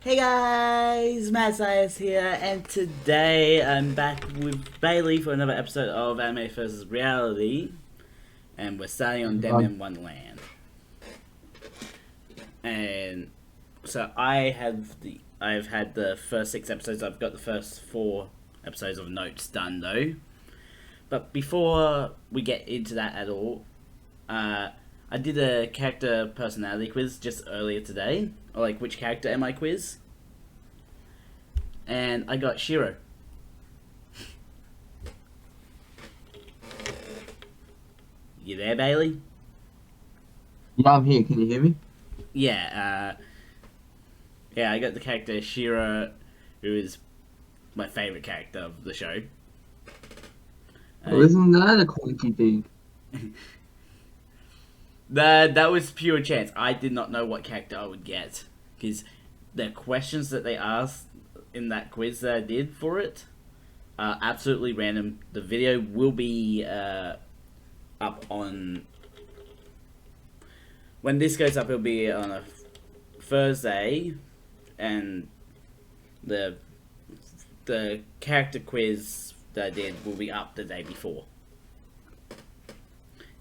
Hey guys, Matt Sayers here, and today I'm back with Bailey for another episode of Anime vs. Reality, and we're starting on Deadman Wonderland. And so I've had the first 6 episodes. I've got the first 4 episodes of notes done though. But before we get into that at all, I did a character personality quiz just earlier today, or like which character am I quiz, and I got Shiro. You there, Bailey? Yeah, I'm here. Can you hear me? Yeah, I got the character Shiro, who is my favorite character of the show. Well, isn't that a quirky thing? That was pure chance. I did not know what character I would get, because the questions that they asked in that quiz that I did for it are absolutely random. The video will be up on... When this goes up, it'll be on a Thursday, and the character quiz that I did will be up the day before.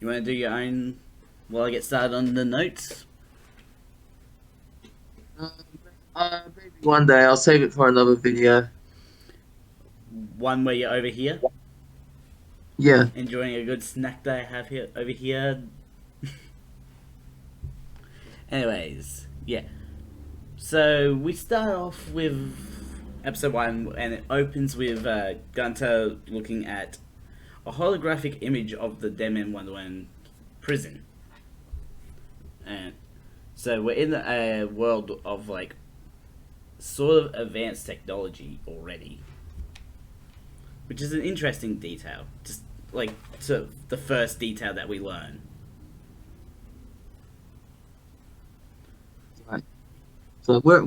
You want to do your own while I get started on the notes? Maybe one day. I'll save it for another video. One where you're over here, Yeah. enjoying a good snack that I have here over here. Anyways, yeah. So we start off with episode 1, and it opens with Gunter looking at a holographic image of the Deadman Wonderland prison. And so we're in a world of like sort of advanced technology already, which is an interesting detail. Just like sort of the first detail that we learn. Right. So where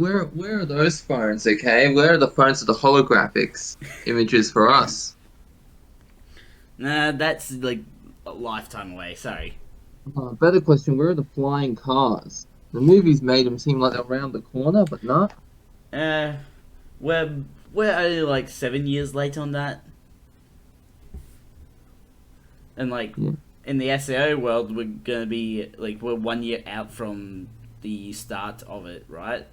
are those phones? Okay, where are the phones with the holographics images for us? Nah, that's like a lifetime away. Sorry. Better question. Where are the flying cars? The movies made them seem like they're around the corner, but not. Uh, we're we're only like 7 years late on that, and like Yeah. in the SAO world, we're gonna be like we're 1 year out from the start of it, right?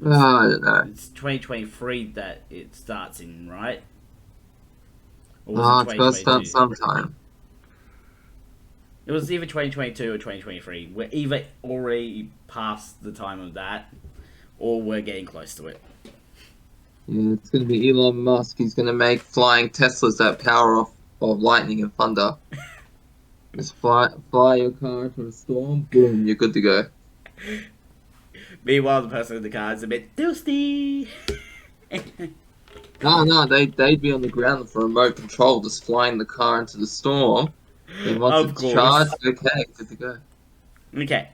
I don't know. It's 2023 that it starts in, right? Or was it It's gotta start 2022? sometime. It was either 2022 or 2023. We're either already past the time of that, or we're getting close to it. Yeah, it's gonna be Elon Musk. He's gonna make flying Teslas that power off of lightning and thunder. Just fly your car into a storm. Boom, you're good to go. Meanwhile, the person in the car is a bit thirsty. No, they'd be on the ground for remote control, just flying the car into the storm. Then once Of it's charged, course. okay, good to go. Okay,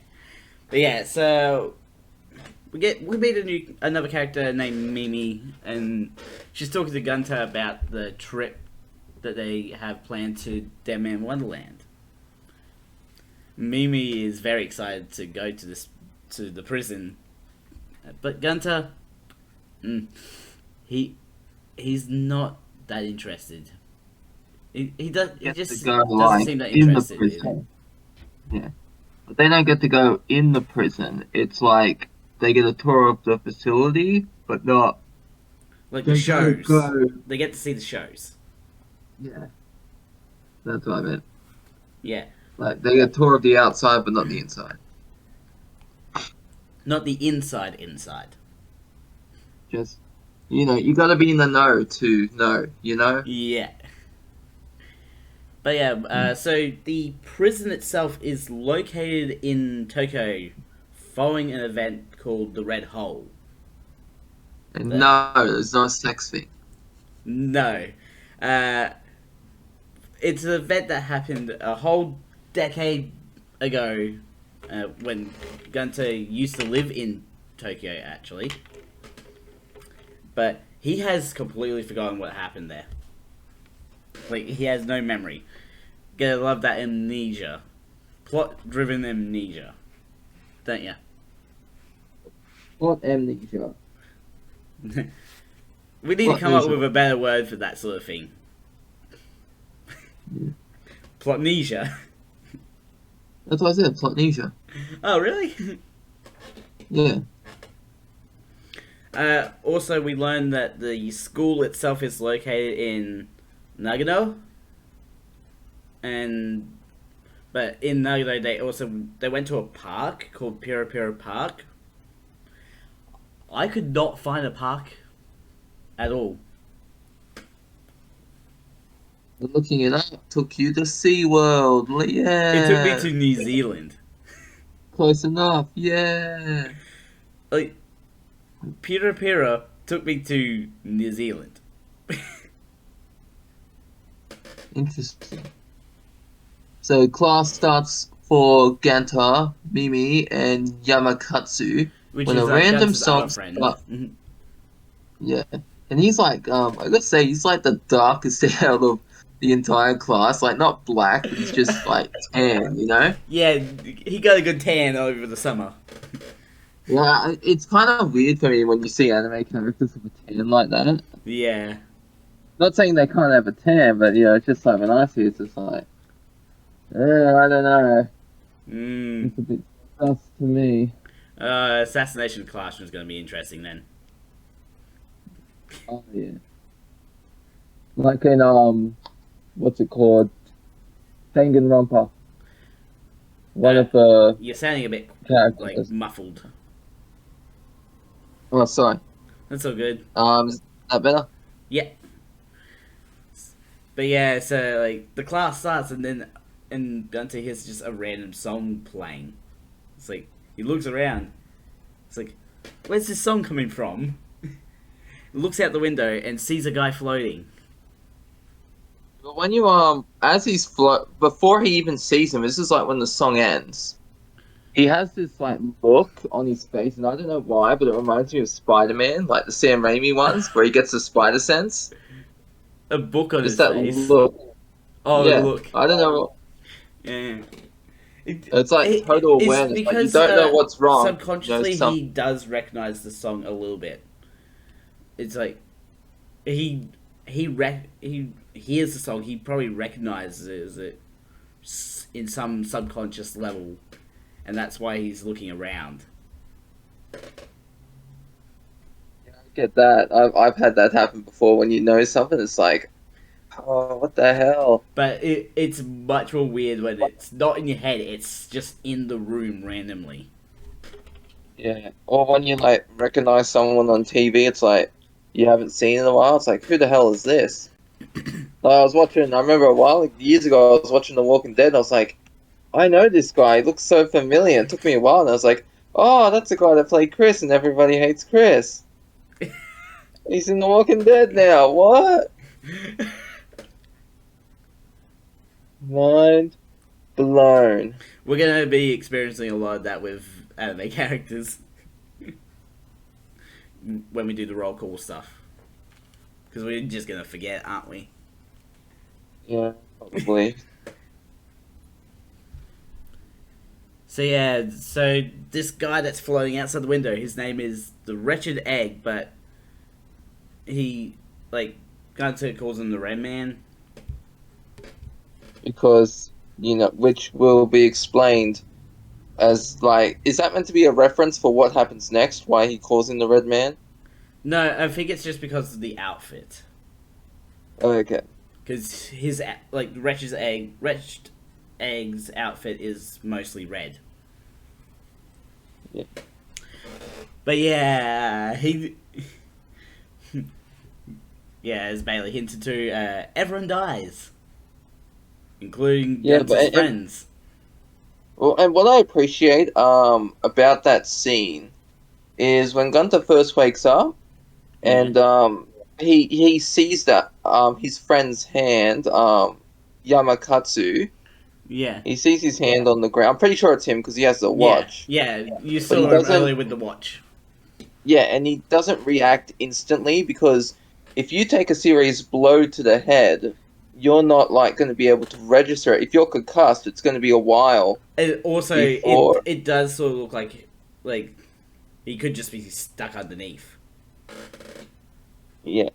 but yeah, so we meet another character named Mimi, and she's talking to Gunter about the trip that they have planned to Deadman Wonderland. Mimi is very excited to go to the prison, but Gunter, he's not that interested. He Get to just go doesn't like seem that in the interested prison. Yeah, but they don't get to go in the prison. It's like they get a tour of the facility, but not. like the They shows. go. They get to see the shows. Yeah, that's what I meant. Yeah, Like they get a tour of the outside, but not the inside. not the inside. Just you gotta be in the know to know. You know. Yeah. But yeah, so the prison itself is located in Tokyo following an event called the Red Hole. And The, no, there's no sex thing. no. Uh, it's an event that happened a whole decade ago when Gunter used to live in Tokyo, actually. But he has completely forgotten what happened there. Like, he has no memory. Gotta love that amnesia. Plot-driven amnesia. Don't ya? Plot amnesia. We need to Plot come up amnesia. with a better word for that sort of thing. Yeah. Plotnesia. That's what I said, plotnesia. Oh, really? Yeah. Also, we learned that the school itself is located in Nagano, but in Nagano they went to a park called Pira Pira Park. I could not find a park at all. Looking it up took you to SeaWorld. It took me Yeah. to New Zealand. Close enough. Yeah. Like Pira Pira took me to New Zealand. Interesting. So class starts for Ganta, Mimi, and Yamakatsu Which when is a random Guns' other song friend. starts. Yeah. And he's like, I gotta say, he's like the darkest out of the entire class. Like, not black, but he's just like tan, you know? Yeah, he got a good tan over the summer. Yeah, it's kind of weird for me when you see anime characters with a tan like that. Yeah. Not saying they can't have a tan, but it's just like when I see it, it's just like, I don't know. Mm. It's a bit sus to me. Assassination Classroom is going to be interesting then. Oh yeah. Like in what's it called? Danganronpa. One of the You're sounding a bit characters. muffled. Oh, sorry. That's all good. Is that better? Yeah. But yeah, so the class starts and Gunter hears just a random song playing. It's like he looks around. It's like, where's this song coming from? Looks out the window and sees a guy floating. But when you as he's before he even sees him, this is like when the song ends. He has this like look on his face, and I don't know why, but it reminds me of Spider-Man, like the Sam Raimi ones, where he gets the spider sense. A book on Just his that face. look. Oh, Yeah, look. I don't know. Yeah. It's like total It's awareness. Like you because don't know what's wrong. subconsciously he does recognize the song a little bit. It's like he hears the song. He probably recognizes it in some subconscious level, and that's why he's looking around. Get that. I've had that happen before. When you know something, it's like, oh, what the hell? But it's much more weird when it's not in your head. It's just in the room randomly. Yeah. Or when you like recognize someone on TV, it's like you haven't seen in a while. It's like, who the hell is this? Like, I remember years ago, I was watching The Walking Dead, and I was like, I know this guy. He looks so familiar. It took me a while, and I was like, oh, that's the guy that played Chris, and everybody hates Chris. He's in The Walking Dead now. What? Mind blown. We're gonna be experiencing a lot of that with anime characters when we do the roll call stuff. Because we're just gonna forget, aren't we? Yeah, probably. So yeah, so this guy that's floating outside the window, his name is the Wretched Egg, but he Gunter calls him the Red Man. Because, which will be explained as, like, is that meant to be a reference for what happens next? Why he calls him the Red Man? No, I think it's just because of the outfit. Okay. Because his Wretched Egg's outfit is mostly red. Yeah. But yeah, as Bailey hinted to, everyone dies, including Gunter's friends. Well, and what I appreciate about that scene is when Gunter first wakes up, and he sees that his friend's hand, Yamakatsu. Yeah. He sees his hand on the ground. I'm pretty sure it's him because he has the watch. Yeah, you saw him earlier with the watch. Yeah, and he doesn't react instantly because if you take a serious blow to the head, you're not going to be able to register it. If you're concussed, it's going to be a while. And also, before... it does sort of look like He could just be stuck underneath. Yeah.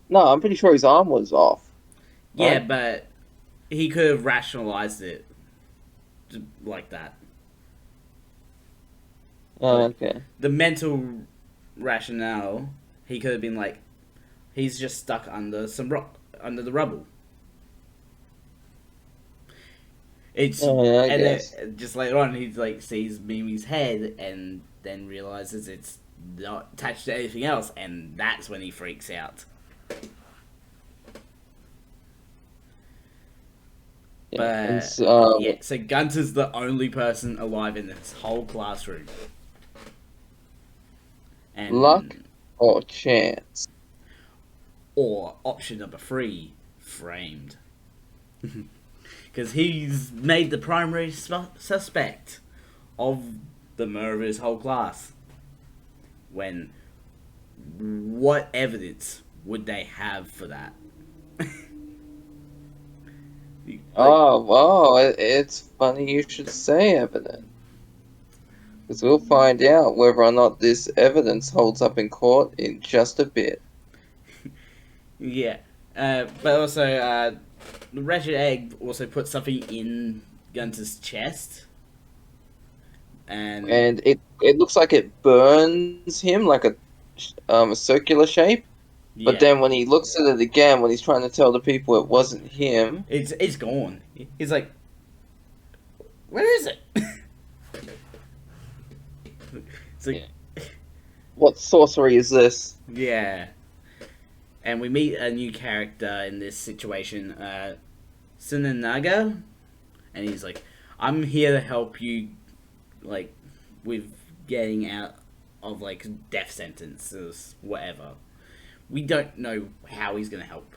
No, I'm pretty sure his arm was off. Yeah, Right? but he could have rationalized it like that. Oh, Like okay. the mental rationale, he could have been like, he's just stuck under some rock, under the rubble. It's Oh, yeah, I and guess. then just later on, he like sees Mimi's head and then realizes it's not attached to anything else, and that's when he freaks out. Yeah. And But so, yeah, so Gunter's the only person alive in this whole classroom, luck and or chance? or option number three, framed, because he's made the primary suspect of the murder of his whole class. When what evidence would they have for that? Like, Oh, wow. It's funny you should say evidence. Because we'll find out whether or not this evidence holds up in court in just a bit. yeah, but also the wretched egg also put something in Gunter's chest, and And it looks like it burns him like a circular shape. But yeah, then when he looks at it again, when he's trying to tell the people it wasn't him, it's gone. He's like, where is it? It's like, yeah. What sorcery is this? yeah. And we meet a new character in this situation, Sunanaga, and he's like, I'm here to help you, like, with getting out of, like, death sentences, whatever. We don't know how he's gonna help.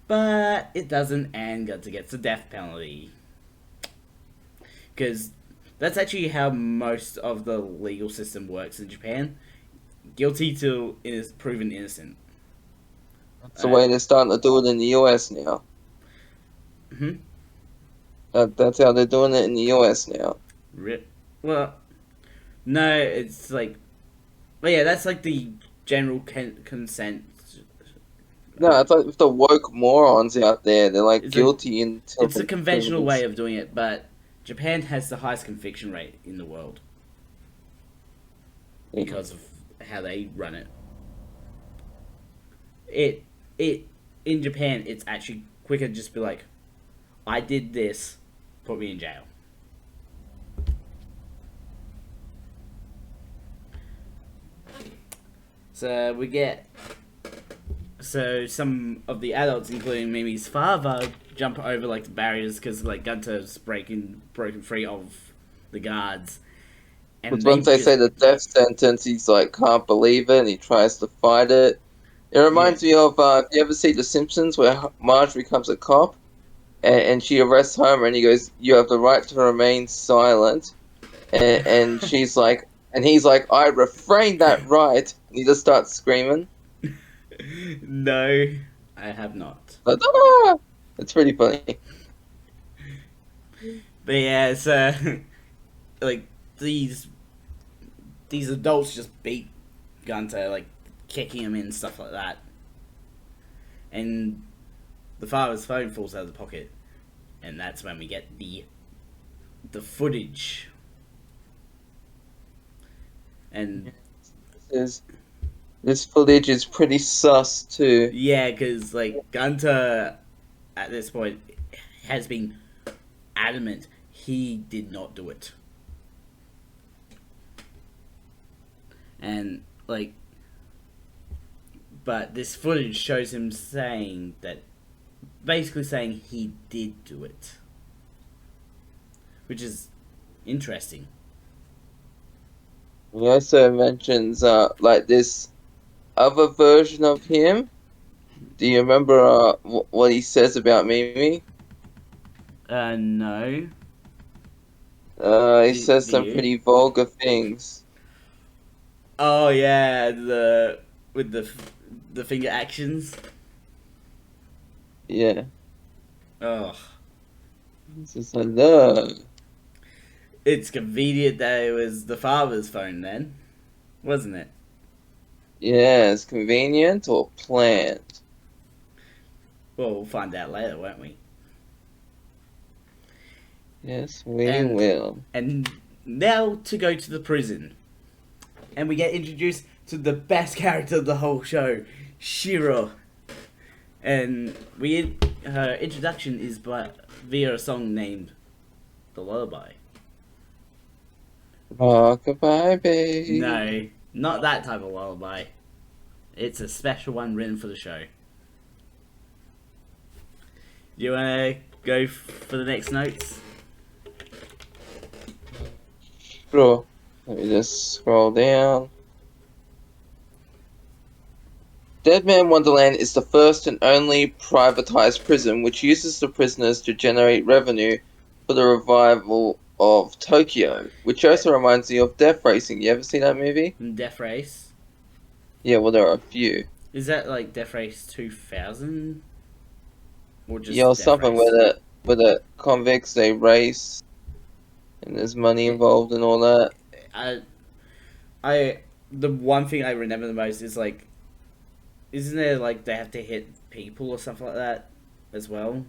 But it doesn't, and Gunter gets the death penalty. Because that's actually how most of the legal system works in Japan. Guilty till proven innocent. That's the way they're starting to do it in the US now. Hmm. That's how they're doing it in the US now. Well, no, it's like, well, yeah, that's like the general consent. No, it's like the woke morons out there. They're like It's like guilty until it's a they're conventional proven way of doing it, but Japan has the highest conviction rate in the world because of how they run it. It in Japan, it's actually quicker to just be like, I did this, put me in jail. So we get some of the adults, including Mimi's father, jump over like the barriers because like Gunter's broken free of the guards, and Because they once they just say the death sentence, he's like can't believe it, and he tries to fight it. It yeah reminds me of if you ever see The Simpsons, where Marge becomes a cop, and she arrests Homer, and he goes, "You have the right to remain silent," and she's like, and he's like, "I refrain that right," and he just starts screaming. no, I have not. Like, ah! It's pretty funny. But yeah, it's like these adults just beat Gunter, like kicking him and stuff like that, and the father's phone falls out of the pocket, and that's when we get the footage. And This this footage is pretty sus too. yeah, because like Gunter at this point has been adamant he did not do it, and like, but this footage shows him saying that, basically saying he did do it, which is interesting. He also mentions like this other version of him. Do you remember what he says about Mimi? No. He says Do some you? pretty vulgar things. Oh yeah, the with the finger actions. Yeah, Oh, it's just like no. It's convenient that it was the father's phone then, wasn't it? Yes, convenient or planned? Well, we'll find out later, won't we? Yes, we And will. and now to go to the prison, and we get introduced to the best character of the whole show, Shiro. And her introduction is via a song named "The Lullaby." Rock-a-bye, baby. No, not that type of lullaby. It's a special one written for the show. Do you want to go for the next notes? Sure. Let me just scroll down. Deadman Wonderland is the first and only privatized prison which uses the prisoners to generate revenue for the revival of Tokyo, which also reminds me of Death Racing. You ever seen that movie? Death Race. Yeah, well, there are a few. Is that like Death Race 2000? Or just Yeah, or Death something Race? where the convicts they race and there's money involved and all that. The one thing I remember the most is like, isn't there like they have to hit people or something like that as well?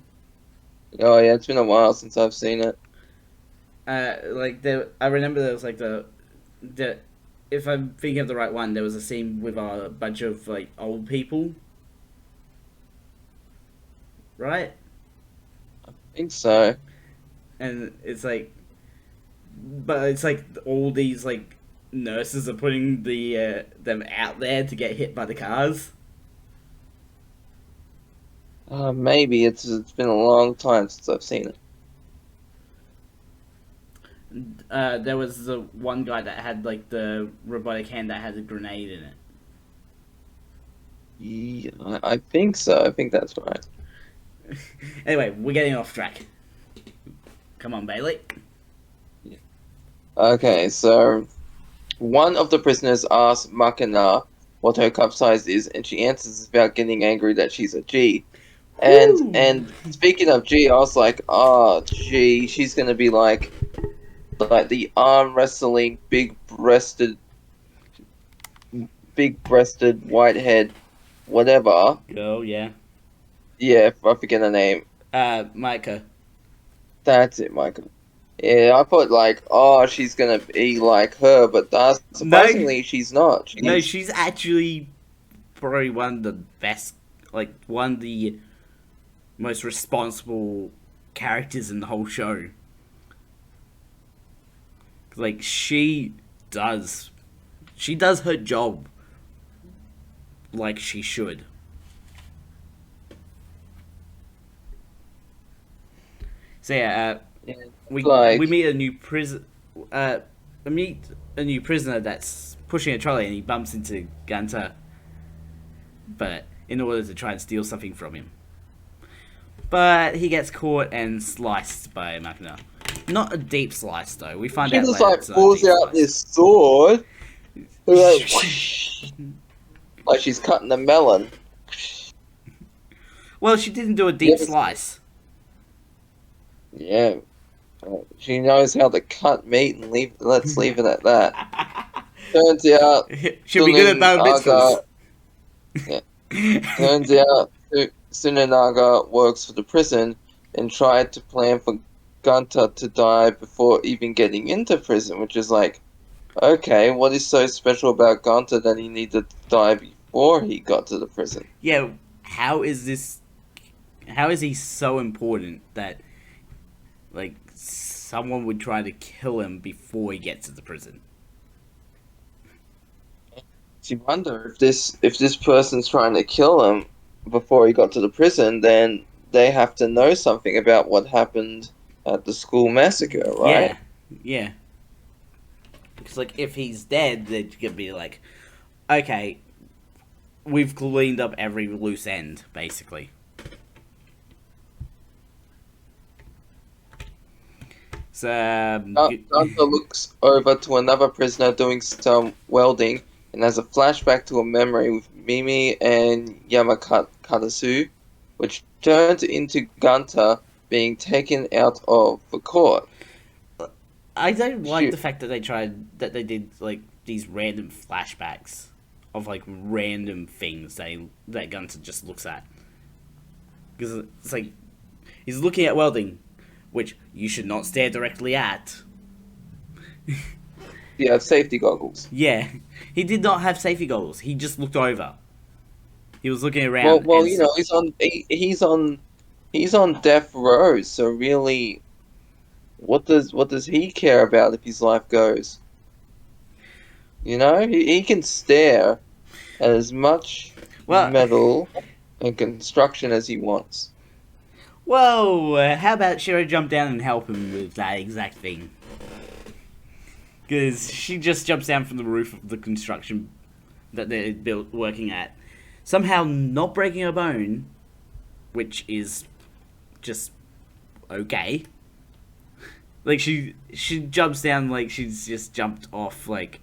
Oh yeah, it's been a while since I've seen it. I remember there was like the if I'm thinking of the right one, there was a scene with a bunch of like old people, right? I think so. And it's like, but it's like all these like nurses are putting them out there to get hit by the cars. Maybe it's been a long time since I've seen it. There was the one guy that had like the robotic hand that had a grenade in it. Yeah, I think so. I think that's right. Anyway, we're getting off track. Come on, Bailey. Okay, so one of the prisoners asks Makina what her cup size is, and she answers without getting angry that she's a G. And speaking of G, I was like, oh, G, she's gonna be like the arm wrestling, big breasted, whitehead, whatever. Girl, yeah. Yeah, I forget her name. Micah. That's it, Michael. Yeah, I thought like, oh, she's gonna be like her, but surprisingly, she's not. No, she's actually probably one of the best, like one of the most responsible characters in the whole show. Like she does her job like she should. So yeah, we meet a new prisoner that's pushing a trolley and he bumps into Gunter, but in order to try and steal something from him. But he gets caught and sliced by Machina. Not a deep slice though. We find out later. She just like pulls out this sword, like, like she's cutting a melon. Well, she didn't do a deep slice. Yeah, she knows how to cut meat and let's leave it at that. Turns out she'll be good at bar mitzvahs. Yeah. Turns out Tsunenaga works for the prison and tried to plan for Gunter to die before even getting into prison, which is like, okay, what is so special about Gunter that he needed to die before he got to the prison? Yeah, how is he so important that like someone would try to kill him before he gets to the prison? You wonder if this person's trying to kill him before he got to the prison, then they have to know something about what happened at the school massacre, right? Yeah. Because like if he's dead, they could be like, okay, we've cleaned up every loose end, basically. So Gunter looks over to another prisoner doing some welding and has a flashback to a memory with Mimi and Yamakatsu, which turns into Gunter being taken out of the court. I don't like Shoot. the fact that they did like these random flashbacks of like random things that Gunter just looks at, because it's like he's looking at welding, which you should not stare directly at. You have safety goggles. Yeah, he did not have safety goggles. He just looked over. He was looking Well, around well, as he's on death row. So really, what does he care about if his life goes? You know, he can stare at as much well. metal and construction as he wants. Whoa! How about Shiro jump down and help him with that exact thing? Because she just jumps down from the roof of the construction that they're working at, somehow not breaking a bone, which is just okay. Like she jumps down like she's just jumped off like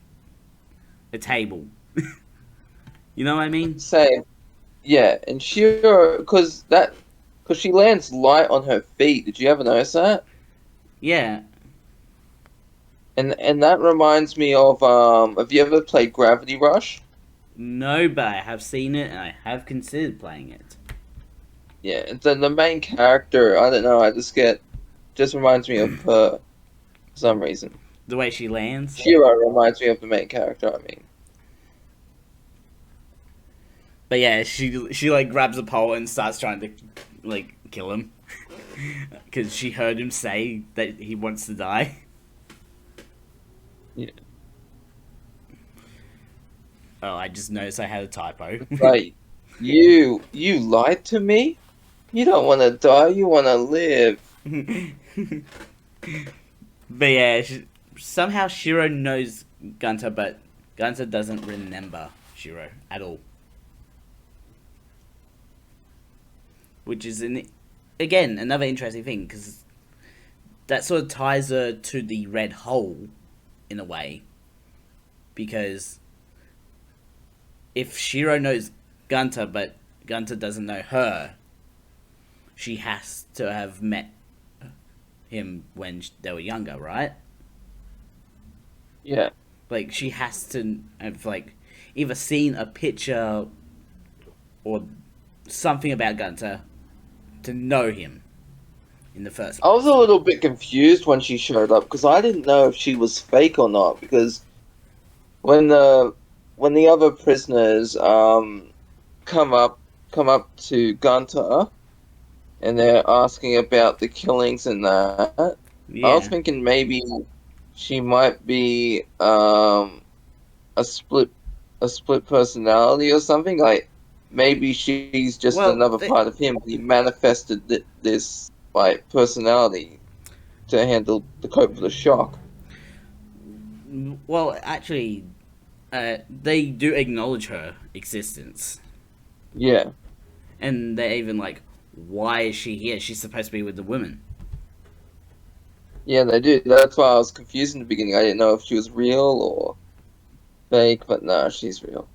a table. You know what I mean? Same, yeah, and Shiro, because she lands light on her feet. Did you ever notice that? Yeah. And that reminds me of have you ever played Gravity Rush? No, but I have seen it and I have considered playing it. Yeah, and then the main character, I don't know, just reminds me of her for some reason. The way she lands. Shiro reminds me of the main character, I mean. But yeah, she like grabs a pole and starts trying to like kill him because she heard him say that he wants to die. Yeah. Oh, I just noticed I had a typo. Like, you lied to me? You don't want to die, you want to live. But yeah, somehow Shiro knows Gunter, but Gunter doesn't remember Shiro at all. Which is, again, another interesting thing, because that sort of ties her to the red hole, in a way. Because if Shiro knows Gunter, but Gunter doesn't know her, she has to have met him when they were younger, right? Yeah. Like, she has to have, like, either seen a picture or something about Gunter to know him in the first place. I was a little bit confused when she showed up because I didn't know if she was fake or not. Because when the other prisoners come up to Gunter and they're asking about the killings and that, I was Yeah. thinking maybe she might be a split personality or something. Like maybe she's just Well, another part of him. He manifested this like personality to handle the cope with the shock. actually, they do acknowledge her existence. Yeah, And they're even like, why is she here? She's supposed to be with the women. yeah, they do. That's why I was confused in the beginning. I didn't know if she was real or fake, but no, she's real.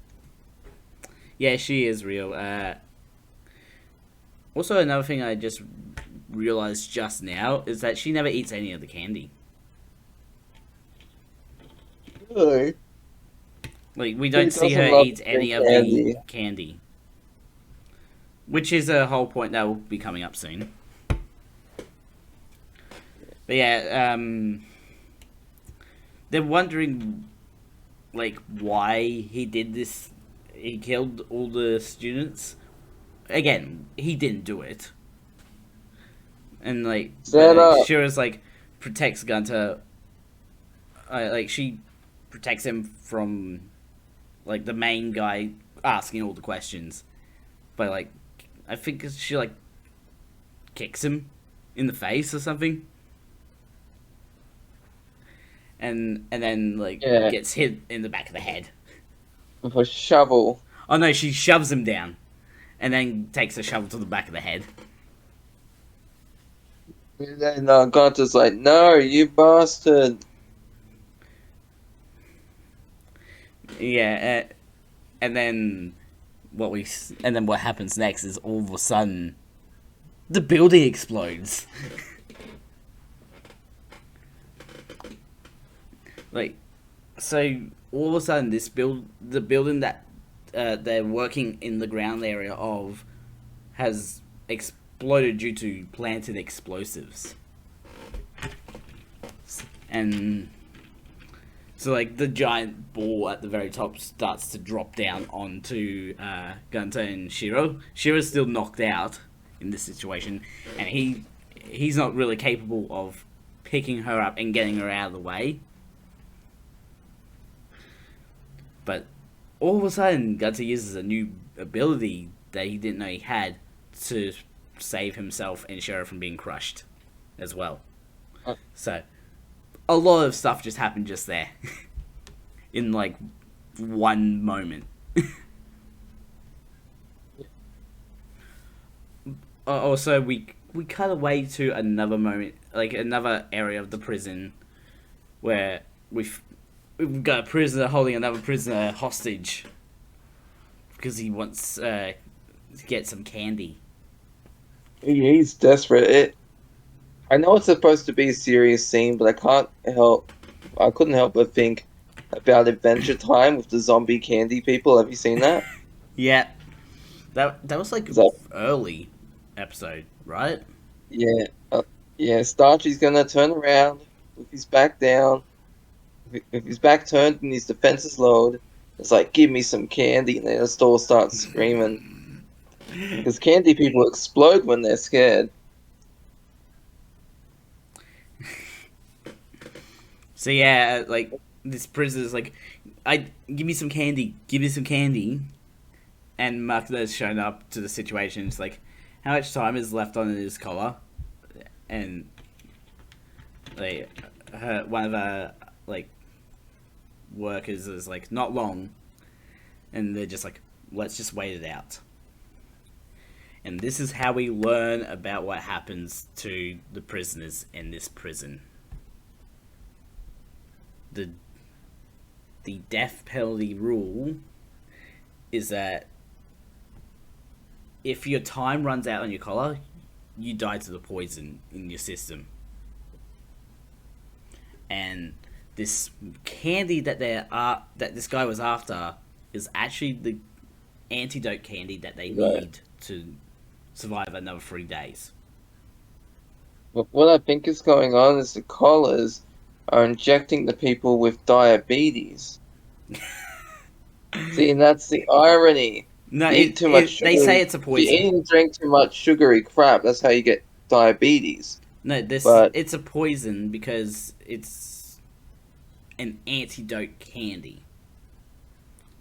Yeah, she is real. Also, another thing I just realized just now is that she never eats any of the candy. Really? Like, we don't see her eat any of the candy. Which is a whole point that will be coming up soon. But yeah, they're wondering, like, why he did this. He killed all the students. Again, he didn't do it. And, like, Shira's, like, protects Gunter. Like, she protects him from, like, the main guy asking all the questions. But, like, I think she, like, kicks him in the face or something. And then, like, gets hit in the back of the head. With a shovel. Oh, no, she shoves him down. And then takes a shovel to the back of the head. And then Gunter's like, no, you bastard. Yeah, and then what happens next is all of a sudden the building explodes. Like, so all of a sudden, the building that they're working in the ground area of, has exploded due to planted explosives, and so like the giant ball at the very top starts to drop down onto Gunter and Shiro. Shiro's still knocked out in this situation, and he's not really capable of picking her up and getting her out of the way. But all of a sudden, Gunter uses a new ability that he didn't know he had to save himself and Shiro from being crushed as well. So, a lot of stuff just happened just there. In like one moment. Also, we cut away to another moment, like another area of the prison, where we've got a prisoner holding another prisoner hostage because he wants to get some candy. He's desperate. I know it's supposed to be a serious scene, but I couldn't help but think about Adventure Time with the zombie candy people. Have you seen that? Yeah, that was like early episode, right? Yeah, yeah. Starchy's gonna turn around with his back down, with his back turned and his defenses lowered. It's like, give me some candy, and then the store starts screaming because candy people explode when they're scared. So yeah, like this prisoner's like, give me some candy, and Makna's shown up to the situation. It's like, how much time is left on his collar, and like one of her like workers is like, not long, and they're just like, let's just wait it out. And this is how we learn about what happens to the prisoners in this prison. The death penalty rule is that if your time runs out on your collar, you die to the poison in your system. And this candy that this guy was after is actually the antidote candy that they need to survive another 3 days. But what I think is going on is the collars are injecting the people with diabetes. See, and that's the irony. No, you eat too much sugar, they say it's a poison. If you eat and drink too much sugary crap, that's how you get diabetes. No, it's a poison because it's an antidote candy.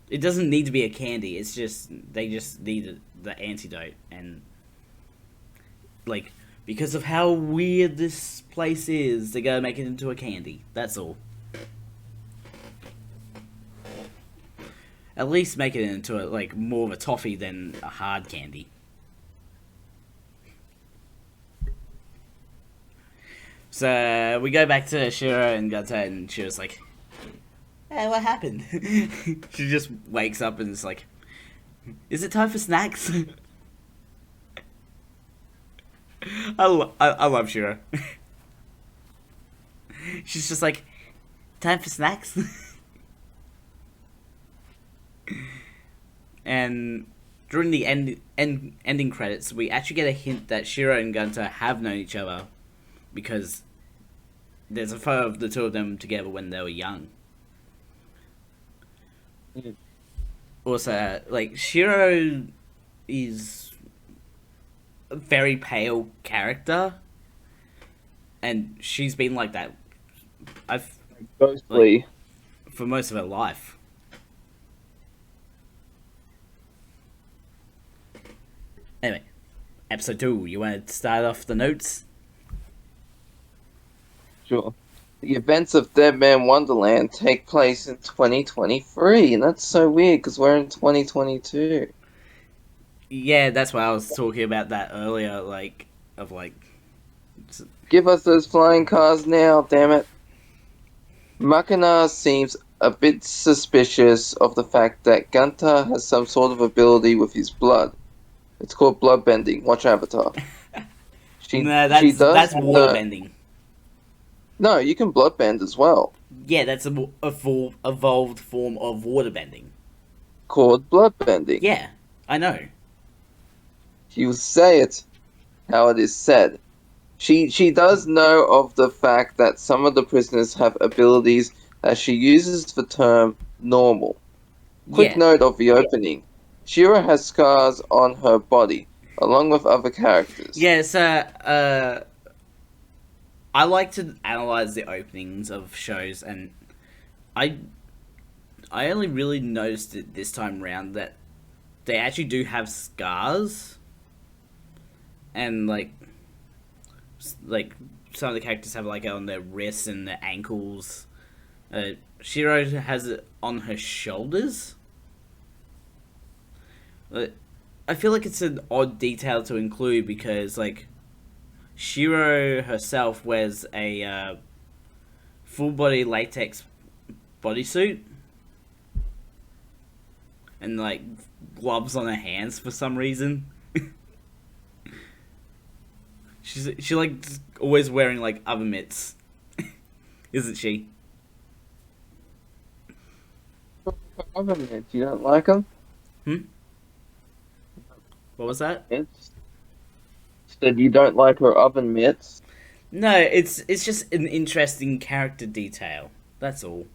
It doesn't need to be a candy. It's just they just need the antidote, and like, because of how weird this place is, they gotta make it into a candy. That's all. At least make it into like more of a toffee than a hard candy. So we go back to Shiro and Gunter, and Shiro's like, "Hey, what happened?" She just wakes up and is like, "Is it time for snacks?" I love Shiro. She's just like, "Time for snacks?" And during the ending credits, we actually get a hint that Shiro and Gunter have known each other, because there's a photo of the two of them together when they were young. Mm. Also, like, Shiro is a very pale character, and she's been like that Ghostly. for most of her life. Anyway, episode 2, you want to start off the notes? Sure. The events of Deadman Wonderland take place in 2023, and that's so weird because we're in 2022. Yeah, that's why I was talking about that earlier, Give us those flying cars now, damn it. Makina seems a bit suspicious of the fact that Gunter has some sort of ability with his blood. It's called blood bending. Watch Avatar. That's water bending. No, you can blood bend as well. Yeah, that's a evolved form of waterbending. called bloodbending. Yeah, I know. She will say it how it is said. She does know of the fact that some of the prisoners have abilities that she uses the term normal. Quick Yeah. note of the opening. Shira has scars on her body, along with other characters. Yeah, so, I like to analyze the openings of shows, and I I only really noticed it this time round that they actually do have scars, and like some of the characters have like it on their wrists and their ankles. Shiro has it on her shoulders. I feel like it's an odd detail to include because like Shiro herself wears a full body latex bodysuit and like gloves on her hands for some reason. She like always wearing like oven mitts, isn't she? Oven mitts, you don't like them? Hmm. What was that? Mitts? Said you don't like her oven mitts. No, it's just an interesting character detail. That's all.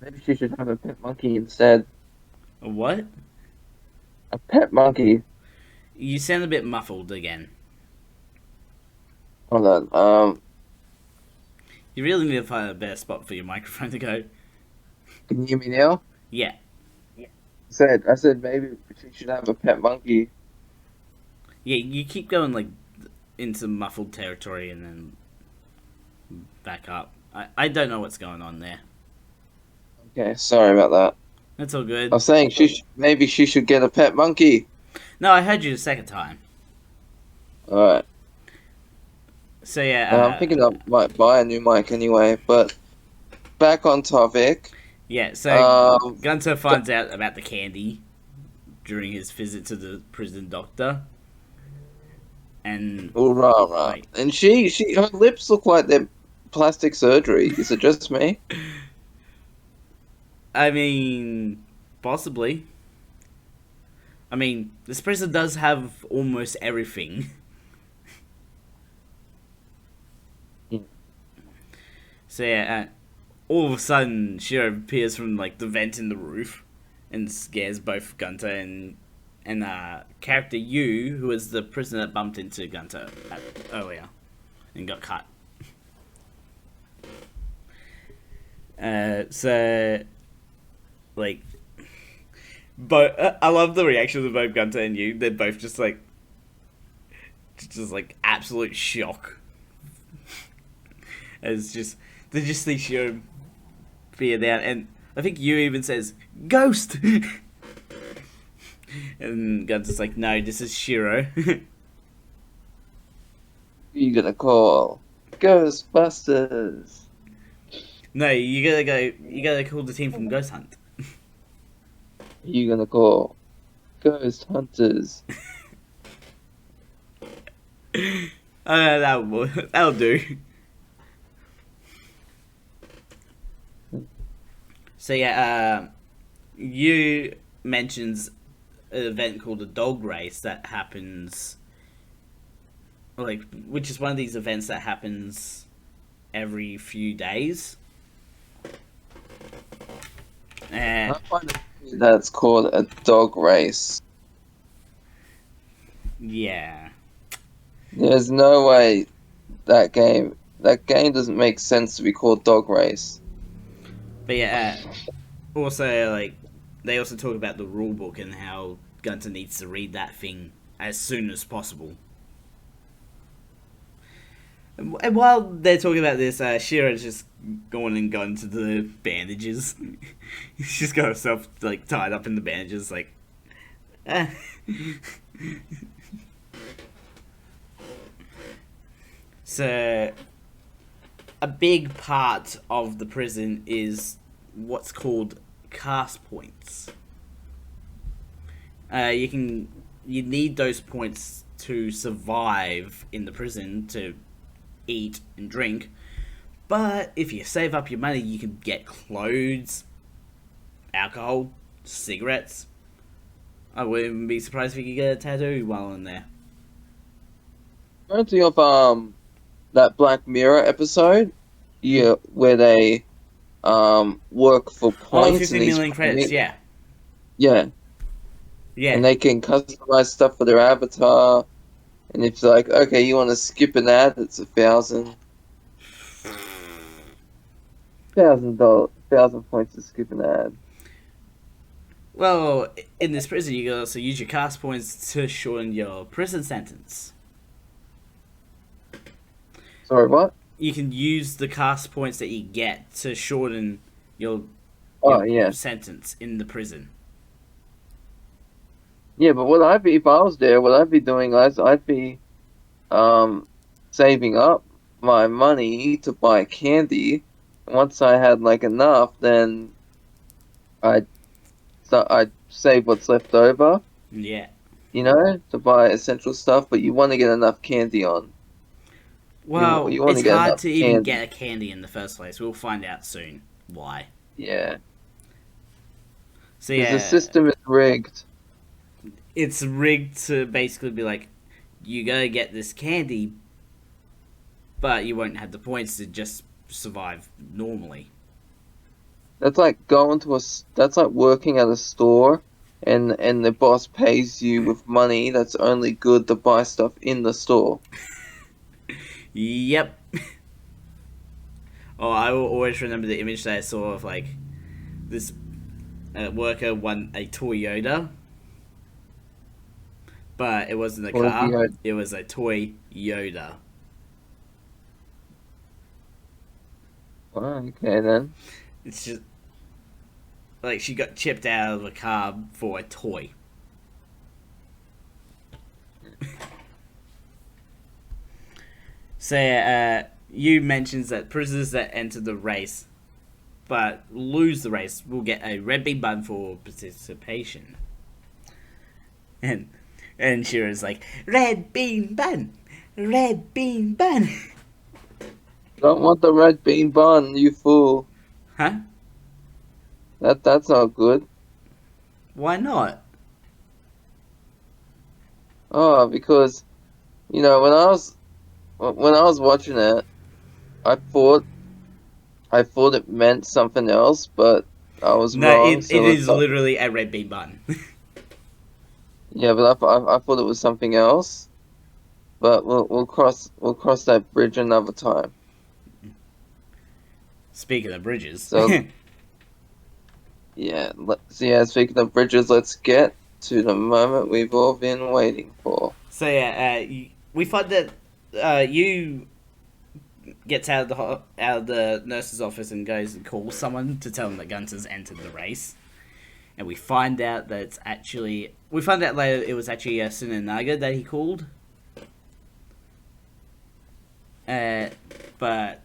Maybe she should have a pet monkey instead. A what? A pet monkey. You sound a bit muffled again. Hold on. You really need to find a better spot for your microphone to go. Can you hear me now? Yeah. I said maybe she should have a pet monkey. Yeah, you keep going like into muffled territory and then back up. I don't know what's going on there. Okay, sorry about that. That's all good. I was saying maybe she should get a pet monkey. No, I heard you the second time. All right. So yeah, I'm thinking I might buy a new mic anyway. But back on topic. yeah. So Gunter finds out about the candy during his visit to the prison doctor, and All right, right. like, And her lips look like they're plastic surgery. Is it just me? I mean, possibly. I mean, this prison does have almost everything. Yeah. So yeah, all of a sudden, Shiro appears from like the vent in the roof, and scares both Gunter and character Yu, who was the prisoner that bumped into Gunter earlier and got cut. So like, but I love the reactions of both Gunter and Yu. They're both just like absolute shock. It's just they just see Shiro fear down, and I think Yu even says "Ghost," and Gunter's like, "No, this is Shiro." Who you gonna call? Ghostbusters. No, you gotta go. You gotta call the team from Ghost Hunt. Who you gonna call? Ghost Hunters. That'll do. So yeah, you mentions an event called a dog race that happens, like, which is one of these events that happens every few days. I find it that's called a dog race. Yeah. There's no way that game doesn't make sense to be called dog race. But yeah, also, like, they also talk about the rule book and how Gunter needs to read that thing as soon as possible. And while they're talking about this, Shira's just going to the bandages. She's got herself, like, tied up in the bandages, like... ah. So, a big part of the prison is what's called cast points. You need those points to survive in the prison to eat and drink. But if you save up your money, you can get clothes, alcohol, cigarettes. I wouldn't be surprised if you could get a tattoo while in there. Reminds me of that Black Mirror episode, yeah, where they work for Oh, points and 50 million credits, yeah. yeah, Yeah. and they can customize stuff for their avatar. And if like, okay, you want to skip an ad, it's $1,000 to skip an ad. Well, in this prison, you can also use your cast points to shorten your prison sentence. Sorry, what? You can use the cast points that you get to shorten your Oh yeah, sentence in the prison. yeah. But what I'd be if I was there, what I'd be doing is I'd be saving up my money to buy candy. Once I had like enough, then I'd I'd save what's left over, Yeah. to buy essential stuff. But you want to get enough candy on. Well, You want to it's get hard enough to even candy. get a candy in the first place. We'll find out soon why. Yeah, So because the yeah, system is rigged. it's rigged to basically be like, you gotta get this candy, but you won't have the points to just survive normally. That's like that's like working at a store, and the boss pays you with money that's only good to buy stuff in the store. Yep. Oh, I will always remember the image that I saw of like this worker won a Toyota, but it wasn't a car. Toyota. It was a toy Yoda. Oh, okay then. It's just like she got chipped out of a car for a toy. So, you mentions that prisoners that enter the race but lose the race will get a red bean bun for participation. And Shira's like, red bean bun, red bean bun. Don't want the red bean bun, you fool. Huh? That's not good. Why not? Oh, because when I was watching it, I thought it meant something else, but I was No, wrong. it So is literally a red bean bun. yeah, but I thought it was something else. But we'll cross that bridge another time. Speaking of bridges. So yeah, speaking of bridges, let's get to the moment we've all been waiting for. So yeah, we find that you gets out of the nurse's office and goes and calls someone to tell them that Gunter's entered the race, and we find out later it was actually Sunanaga that he called. But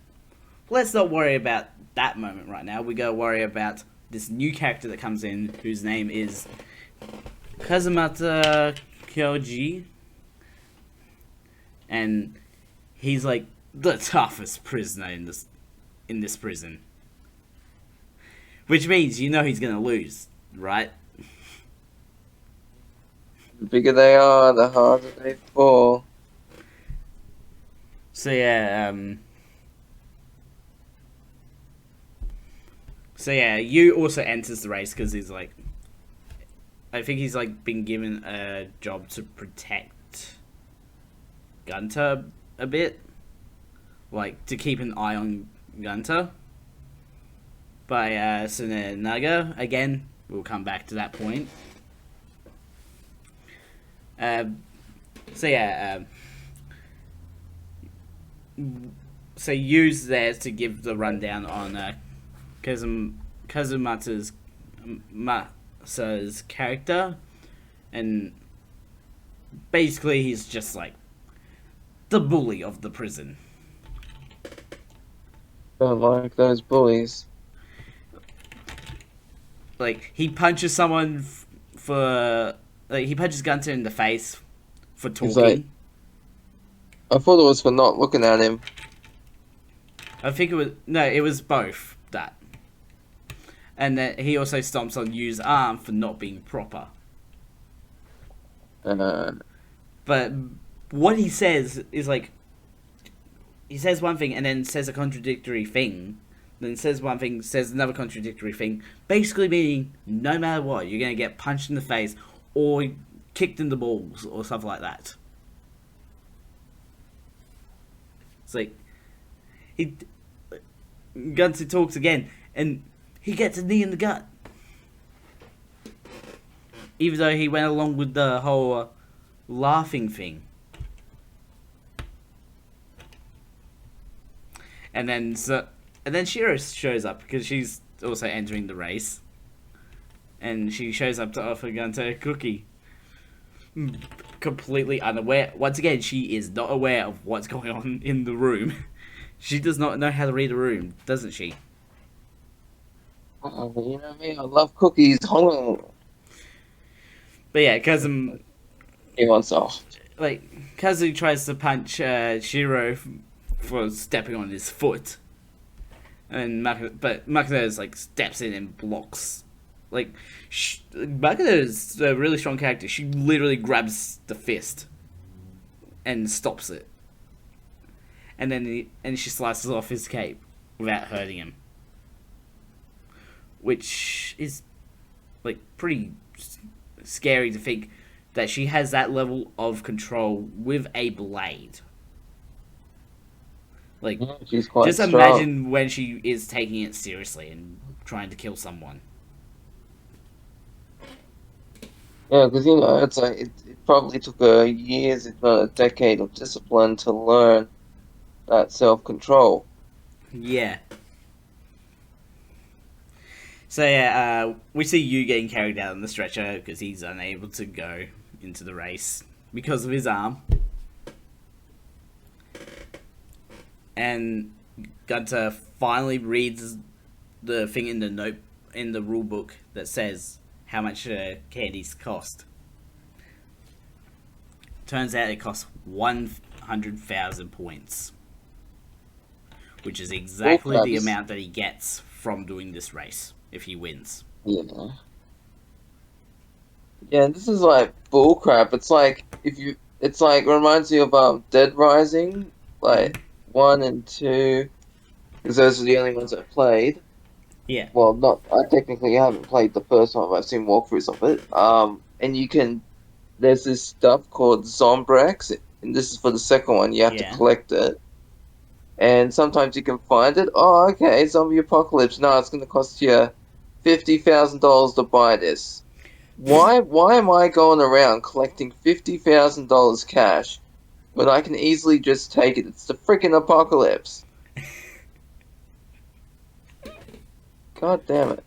let's not worry about that moment right now. We gotta worry about this new character that comes in, whose name is Kazumata Kyoji, and he's like the toughest prisoner in this prison, which means he's gonna lose, right? The bigger they are, the harder they fall. So yeah, you also enters the race because he's like, I think he's like been given a job to protect Gunter a bit, like to keep an eye on Gunter. By Sunanaga again. We'll come back to that point. So Yu's there to give the rundown on Kazumata's Masa's character, and basically he's just like the bully of the prison. Don't like those bullies. Like he punches someone he punches Gunter in the face for talking. He's like, I thought it was for not looking at him. I think it was no, it was both that, and then he also stomps on Yu's arm for not being proper. Uh, But what he says is like he says one thing and then says a contradictory thing, then says one thing, says another contradictory thing, basically meaning no matter what, you're gonna get punched in the face or kicked in the balls or stuff like that. It's like he Gunther talks again and he gets a knee in the gut, even though he went along with the whole laughing thing. And then Shira shows up because she's also entering the race, and she shows up to offer Gunther a cookie. Completely unaware. Once again, she is not aware of what's going on in the room. She does not know how to read a room, doesn't she? you know me, I love cookies. Hold on. But yeah, Kazu He wants off. Kazu tries to punch Shiro for stepping on his foot, and Makoto's like steps in and blocks. Like Makoto's a really strong character. She literally grabs the fist and stops it, and then she slices off his cape without hurting him, which is like pretty scary to think that she has that level of control with a blade. Like, She's quite just strong. imagine when she is taking it seriously and trying to kill someone. Yeah, because you know, it's like it probably took her years, if not a decade, of discipline to learn that self-control. Yeah. So yeah, we see Yu getting carried out on the stretcher because he's unable to go into the race because of his arm. And Gunther finally reads the thing in the rule book that says how much candies cost. Turns out it costs 100,000 points, which is exactly the amount that he gets from doing this race if he wins. Yeah. Yeah, this is like bullcrap. It's like reminds me of Dead Rising, like 1 and 2, because those are the only ones I played. Yeah. Well, not I technically haven't played the first one, but I've seen walkthroughs of it. And there's this stuff called Zombrex, and this is for the second one. You have to collect it, and sometimes you can find it. Oh, okay, zombie apocalypse. No, it's going to cost you $50,000 to buy this. Why am I going around collecting $50,000 cash when I can easily just take it? It's the freaking apocalypse. God damn it.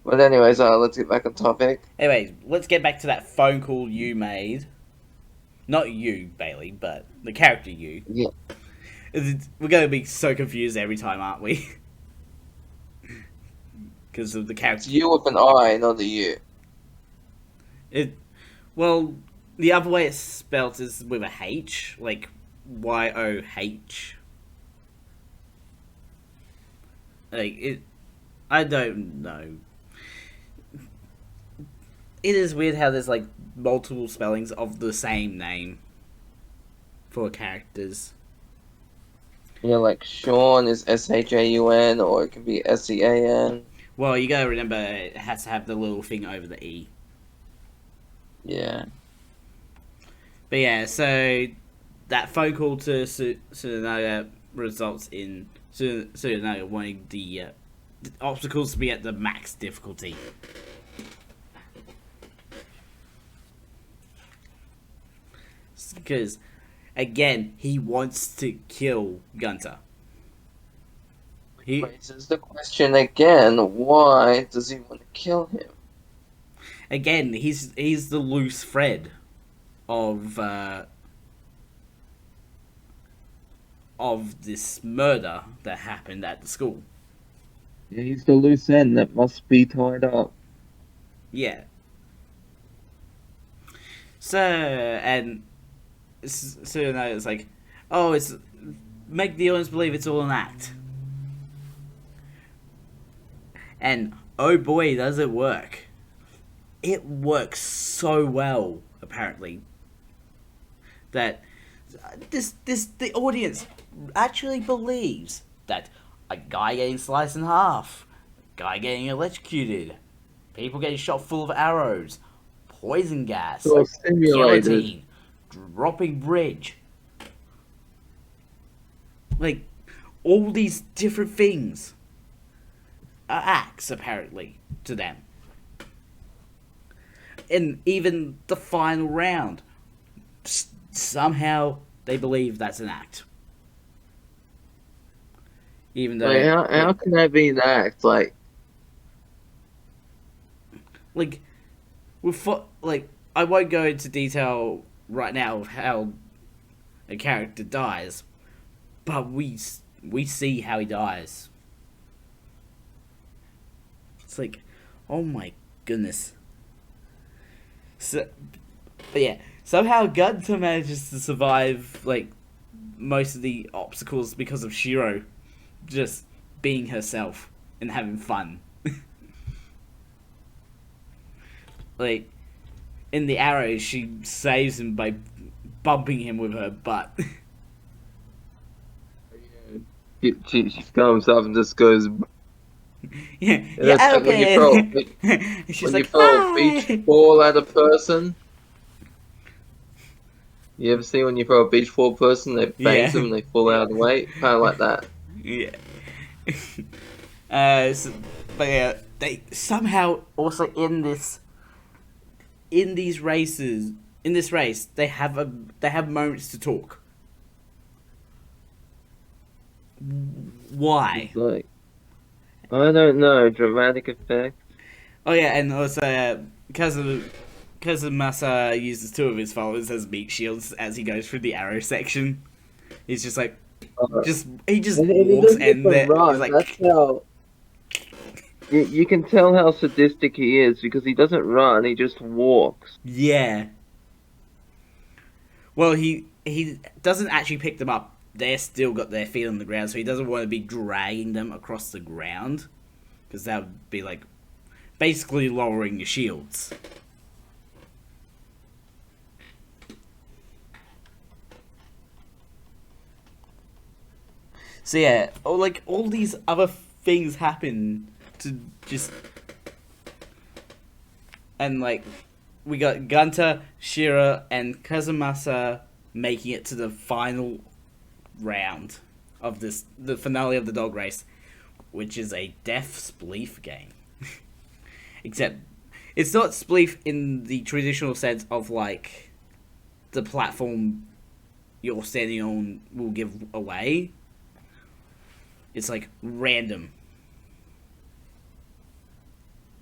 But anyways, let's get back on topic. Anyways, let's get back to that phone call you made. Not you, Bailey, but the character you. Yeah. We're going to be so confused every time, aren't we? Because of the character. It's you with an I, not a U. Well, the other way it's spelt is with a H, like YOH. I don't know. It is weird how there's like multiple spellings of the same name for characters. Yeah, like Sean is SHAUN, or it can be SEAN. Well, you gotta remember it has to have the little thing over the E. Yeah. But yeah, so that phone call to Tsunoda results in Tsunoda wanting the obstacles to be at the max difficulty. Because, again, he wants to kill Gunther. He raises the question again, why does he want to kill him? Again, he's the loose thread of this murder that happened at the school. Yeah, he's the loose end that must be tied up. Yeah. So, and Tsunoda is like, oh, make the audience believe it's all an act. And oh boy, does it work. It works so well, apparently, that the audience actually believes that a guy getting sliced in half, a guy getting electrocuted, people getting shot full of arrows, poison gas, So simulated. guillotine, dropping bridge, like all these different things are acts, apparently, to them. And even the final round, somehow they believe that's an act. Even though, Like, how can that be an act? Like, I won't go into detail right now of how a character dies, but we see how he dies. It's like, oh my goodness. So, but yeah, somehow Gunter manages to survive like most of the obstacles because of Shiro just being herself and having fun. Like in the arrows, she saves him by bumping him with her butt. she comes up and just goes. Yeah, That's yeah, like when you okay. She's when like, you throw a beach "Hi." ball at a person. You ever see when you throw a beach ball person, they Yeah, bangs them and they fall out of the way? Kind of like that. yeah. But yeah, they somehow also in this race they have moments to talk. Why? It's like, I don't know, dramatic effect. Oh yeah, and also Kazumasa uses two of his followers as meat shields as he goes through the arrow section. He's just like, he just And he walks doesn't and even there run. he's like, That's how you can tell how sadistic he is because he doesn't run. He just walks. yeah. Well, he doesn't actually pick them up. They're still got their feet on the ground, so he doesn't want to be dragging them across the ground because that would be like basically lowering your shields. So yeah, all these other things happen to just, and like we got Gunter, Shira, and Kazumasa making it to the final round of the finale of the dog race, which is a death spleef game. Except it's not spleef in the traditional sense of like the platform you're standing on will give away. It's like random.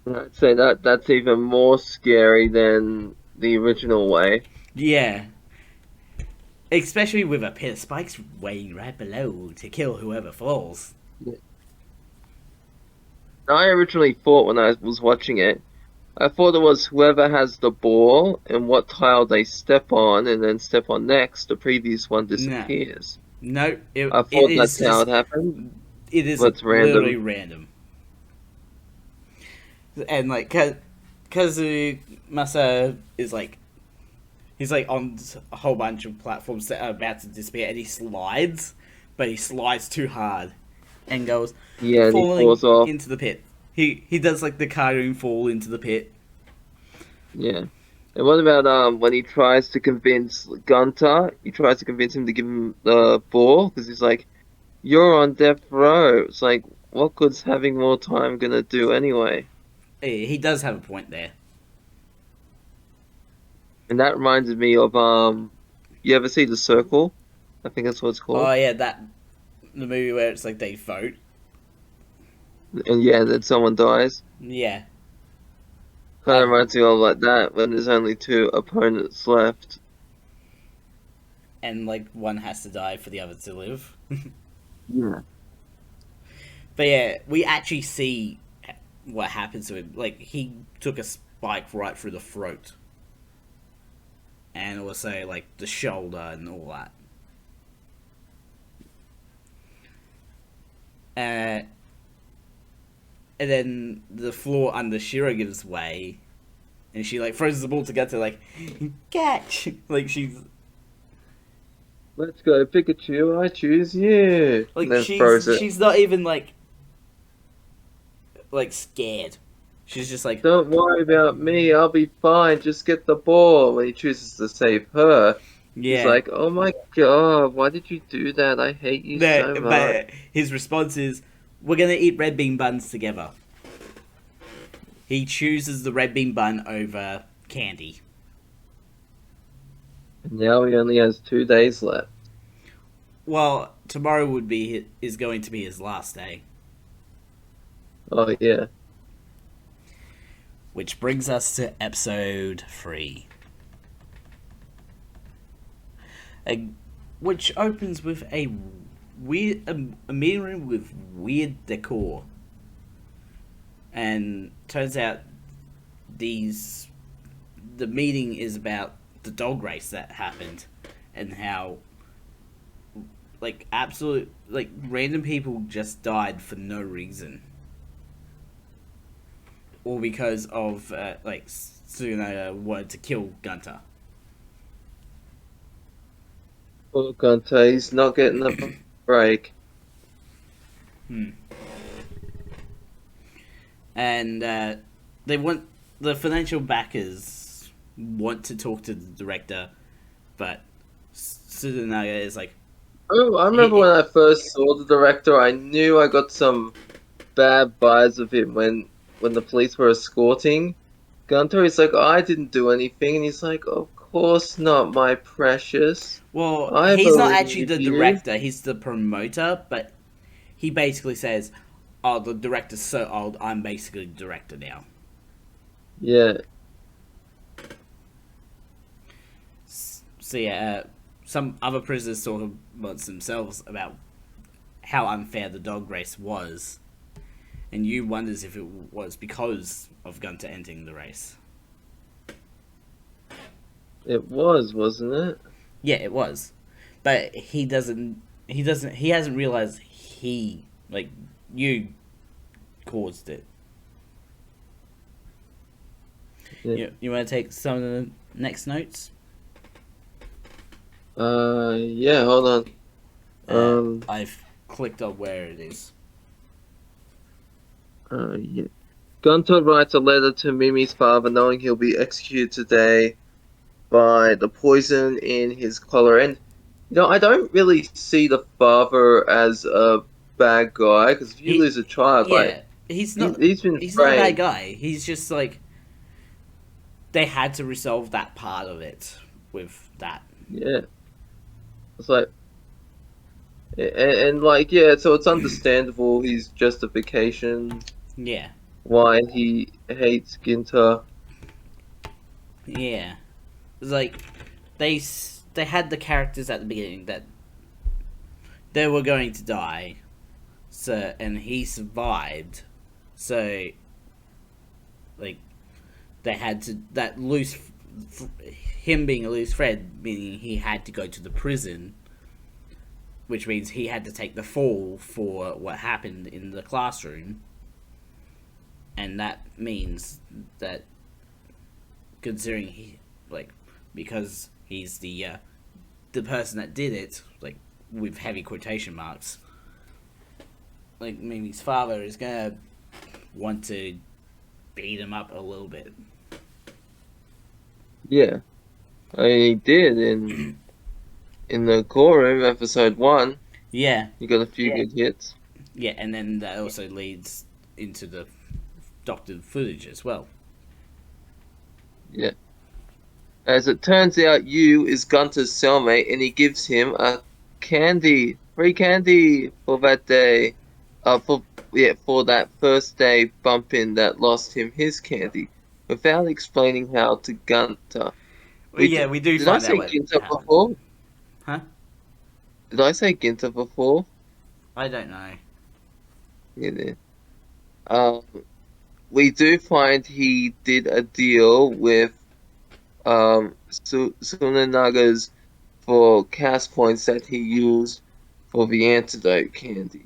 I'd say that's even more scary than the original way. Yeah. Especially with a pit of spikes waiting right below to kill whoever falls. I originally thought when I was watching it, I thought it was whoever has the ball and what tile they step on and then step on next, the previous one No. disappears. No, I it thought is that's how just, it happened. it is But it's literally random. random. And like Kazumasa is like, he's like on a whole bunch of platforms that are about to disappear, and he slides, but he slides too hard, and goes Yeah, and he falling falls off. into the pit. He does like the cartoon fall into the pit. Yeah. And what about when he tries to convince Gunter? He tries to convince him to give him the ball because he's like, "You're on death row." It's like, what good's having more time gonna do anyway? He does have a point there. And that reminds me of you ever see The Circle? I think that's what it's Oh called. yeah, the movie where it's like they vote. And yeah, then someone dies. Yeah, Kind uh, of reminds me of like that when there's only two opponents left. and like one has to die for the other to live. Yeah. But yeah, we actually see what happens to him. Like he took a spike right through the throat, and also like the shoulder and all that. and then the floor under Shiro gives way, and she like throws the ball to Gunter like catch. Like Let's go, Pikachu. I choose you. And then throws it. she's not even like scared. She's just like, Don't worry about me. I'll be fine. Just get the ball. When he chooses to save her, he's yeah. like, "Oh my god, why did you do that? I hate you so much." But his response is, "We're gonna eat red bean buns together." He chooses the red bean bun over candy. Now he only has 2 days left. Well, tomorrow is going to be his last day. Oh yeah. Which brings us to episode 3. Which opens with a meeting room with weird decor. And turns out the meeting is about the dog race that happened. And how random people just died for no reason. Or because of Tsunoda wanted to kill Gunter. Poor Gunter, he's not getting a break. And they want the financial backers want to talk to the director, but Tsunoda is like, Oh, I remember when I first saw the director, I knew I got some bad vibes of him when the police were escorting Gunter. He's like, I didn't do anything, and he's like, of course not, my precious. well, I he's not actually the believe you." director, he's the promoter, but he basically says, oh, the director's so old, I'm basically the director now. Yeah. So yeah, some other prisoners sort of amongst themselves about how unfair the dog race was. And Yu wonders if it was because of Gunter ending the race. It was, wasn't it? Yeah, it was. But he hasn't realized Yu caused it. Yeah. You want to take some of the next notes? Yeah, hold on. I've clicked on where it is. Yeah. Gunter writes a letter to Mimi's father knowing he'll be executed today by the poison in his collar. And, I don't really see the father as a bad guy, because if you lose a child, he's not not a bad guy. He's just like, they had to resolve that part of it with that. Yeah. It's like, and so it's understandable his justification. Yeah. Why he hates Ginter. Yeah. It's like, they had the characters at the beginning that they were going to die, so, and he survived, so, like, they had to, him being a loose thread, meaning he had to go to the prison, which means he had to take the fall for what happened in the classroom. And that means that, considering because he's the person that did it, with heavy quotation marks, Mimi's father is gonna want to beat him up a little bit. Yeah, he did in the courtroom, episode 1. Yeah. He got a few good hits. Yeah, and then that also leads into the doctored footage as well. Yeah. As it turns out, Yu is Gunter's cellmate, and he gives him a free candy for that day. For that first day bump-in that lost him his candy, without explaining how to Gunter. We do Did find I out say what Ginter happened. before? Huh? Did I say Ginter before? I don't know. Yeah. We do find he did a deal with Tsunenaga's for cast points that he used for the antidote candy.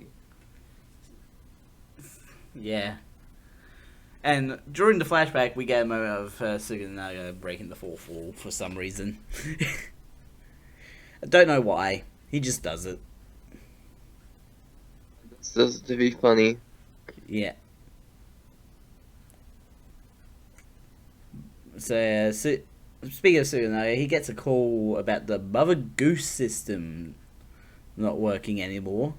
Yeah. And during the flashback, we get a moment of Suganaga breaking the fourth wall for some reason. I don't know why. He just does it. This does to be funny. Yeah. So, speaking of Suganaga, he gets a call about the Mother Goose system not working anymore,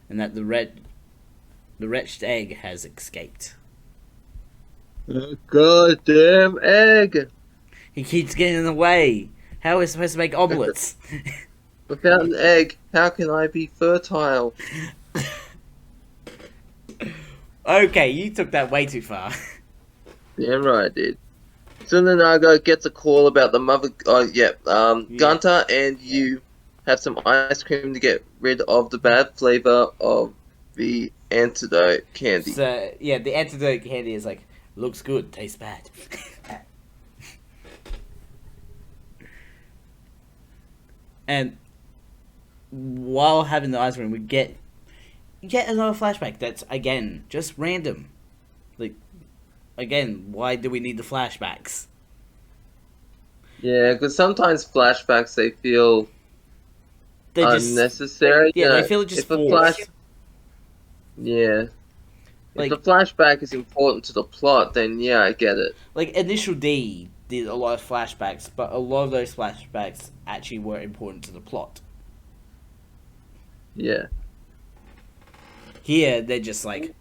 and that the wretched egg has escaped. A goddamn egg! He keeps getting in the way. How are we supposed to make omelets? Without an egg, how can I be fertile? Okay, you took that way too far. Damn right I did. Tsunonaga gets a call about the mother. Gunter and you have some ice cream to get rid of the bad flavor of the antidote candy. So, yeah, the antidote candy is like, looks good, tastes bad. And while having the ice cream, we get yet another flashback that's, again, just random. Like, again, why do we need the flashbacks? Yeah, because sometimes flashbacks they feel They just, unnecessary. yeah, they feel just forced. Yeah. Like, If the flashback is important to the plot, then yeah, I get it. like, Initial D did a lot of flashbacks, but a lot of those flashbacks actually were important to the plot. Yeah. Here, they're just like,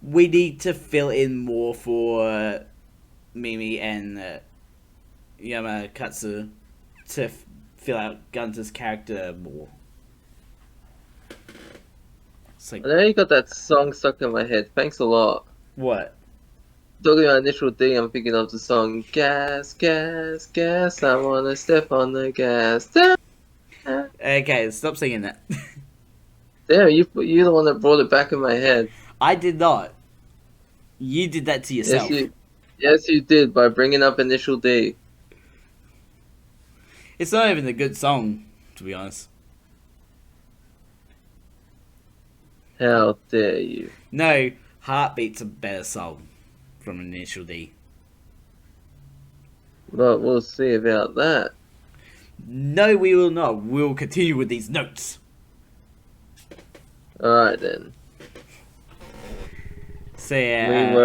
we need to fill in more for Mimi and Yamakatsu to fill out Gunter's character more. It's like, I know you got that song stuck in my head. Thanks a lot. what? Talking about Initial D, I'm thinking of the song Gas, Gas, Gas, I wanna step on the gas. Okay, stop singing that. Damn, you're the one that brought it back in my head. I did not. You did that to yourself. Yes, you did, by bringing up Initial D. It's not even a good song, to be honest. How dare you. No, Heartbeat's a better song from Initial D. But we'll see about that. No, we will not. We'll continue with these notes. Alright then. So yeah,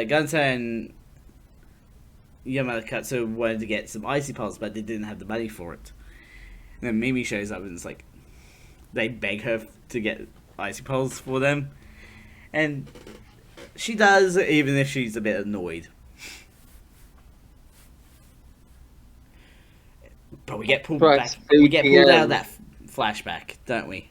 Gunter and Yamakatsu wanted to get some icy pulse, but they didn't have the money for it. And then Mimi shows up and it's like, they beg her to get icy pulse for them, and she does, even if she's a bit annoyed. But we get pulled back. We get pulled out of that flashback, don't we?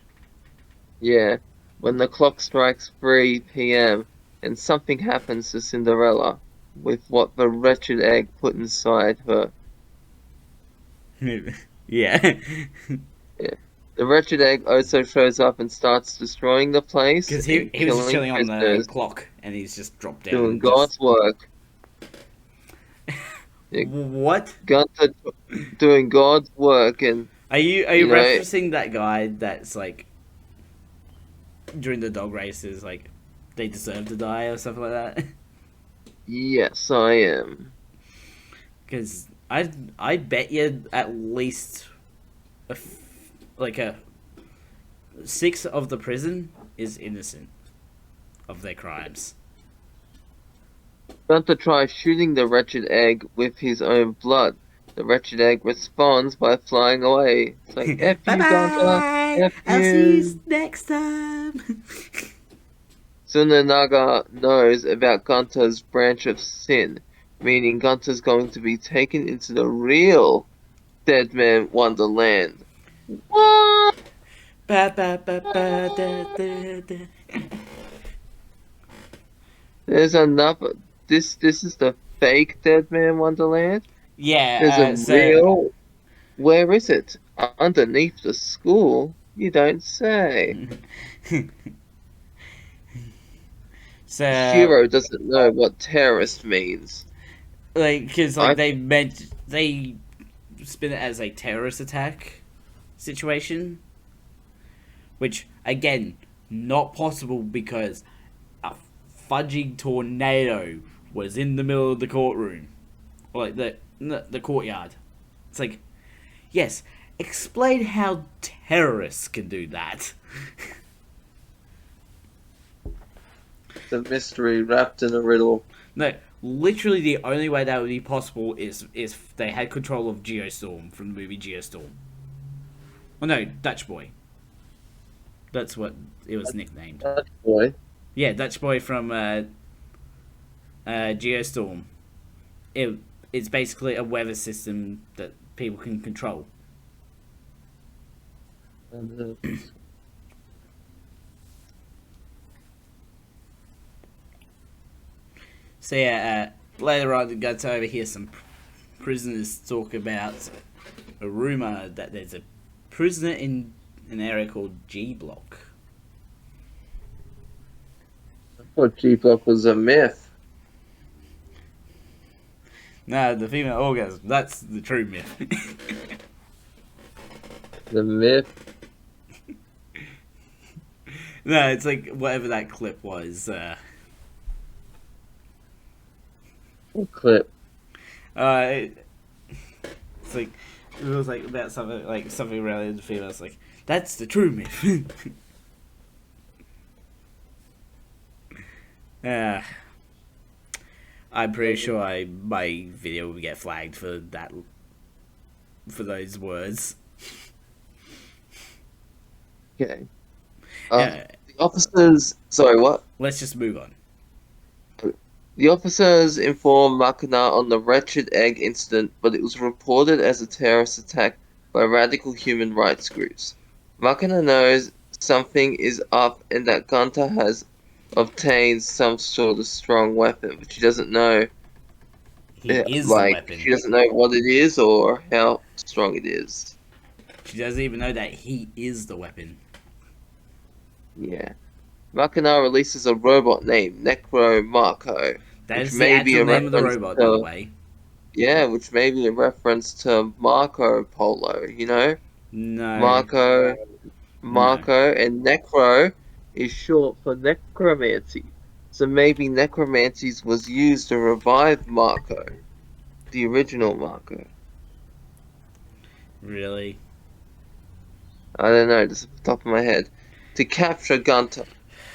Yeah. When the clock strikes 3 p.m. and something happens to Cinderella with what the wretched egg put inside her. Yeah. The wretched egg also shows up and starts destroying the place. Because he was just chilling on the clock and he's just dropped down. Doing God's work. What? Gunter doing God's work, and are you referencing that guy that's like during the dog races, like they deserve to die or something like that? Yes, I am. Because I bet you at least a 6 of the prison is innocent of their crimes. Gunter tries shooting the wretched egg with his own blood. The wretched egg responds by flying away. It's like, F you, Gunter. F I'll you. see you next time. Tsunonaga knows about Gunter's branch of sin, meaning Gunter's going to be taken into the real Deadman Wonderland. What? Ba, ba, ba, ba, da, da, da. There's another. This is the fake Deadman Wonderland. Yeah. There's a real. Where is it? Underneath the school? You don't say. Shiro doesn't know what terrorist means. Like, because they spin it as a terrorist attack situation, which again Not possible because a fudging tornado was in the middle of the courtroom. Or like the courtyard. It's like, yes, explain how terrorists can do that. The mystery wrapped in a riddle. No, literally the only way that would be possible is if they had control of Geostorm from the movie Geostorm. Oh no, Dutch Boy. That's what it was nicknamed. That boy. Yeah, Dutch Boy from Geostorm. It's basically a weather system that people can control. So yeah, later on, we got to overhear some prisoners talk about a rumor that there's a prisoner in an area called G Block. I thought G-Block was a myth. No, the female orgasm, that's the true myth. The myth. No, it's like whatever that clip was. What clip? It's like it was like about something related to females. Like that's the true myth. I'm pretty sure my video will get flagged for that, for those words. Okay. Yeah, The officers. Sorry, what? let's just move on. The officers informed Makina on the wretched egg incident, but it was reported as a terrorist attack by radical human rights groups. Makina knows something is up and that Gunter has obtained some sort of strong weapon, but she doesn't know. He is the weapon. She doesn't know what it is or how strong it is. She doesn't even know that he is the weapon. Yeah. Makina releases a robot named Necro Marco. That which is the may be actual a name of the reference robot, to- by the way. Yeah, which may be a reference to Marco Polo, you know? No. Marco, and Necro is short for necromancy. So maybe necromancy was used to revive Marco, the original Marco. Really? I don't know, just off the top of my head. To capture Gunter.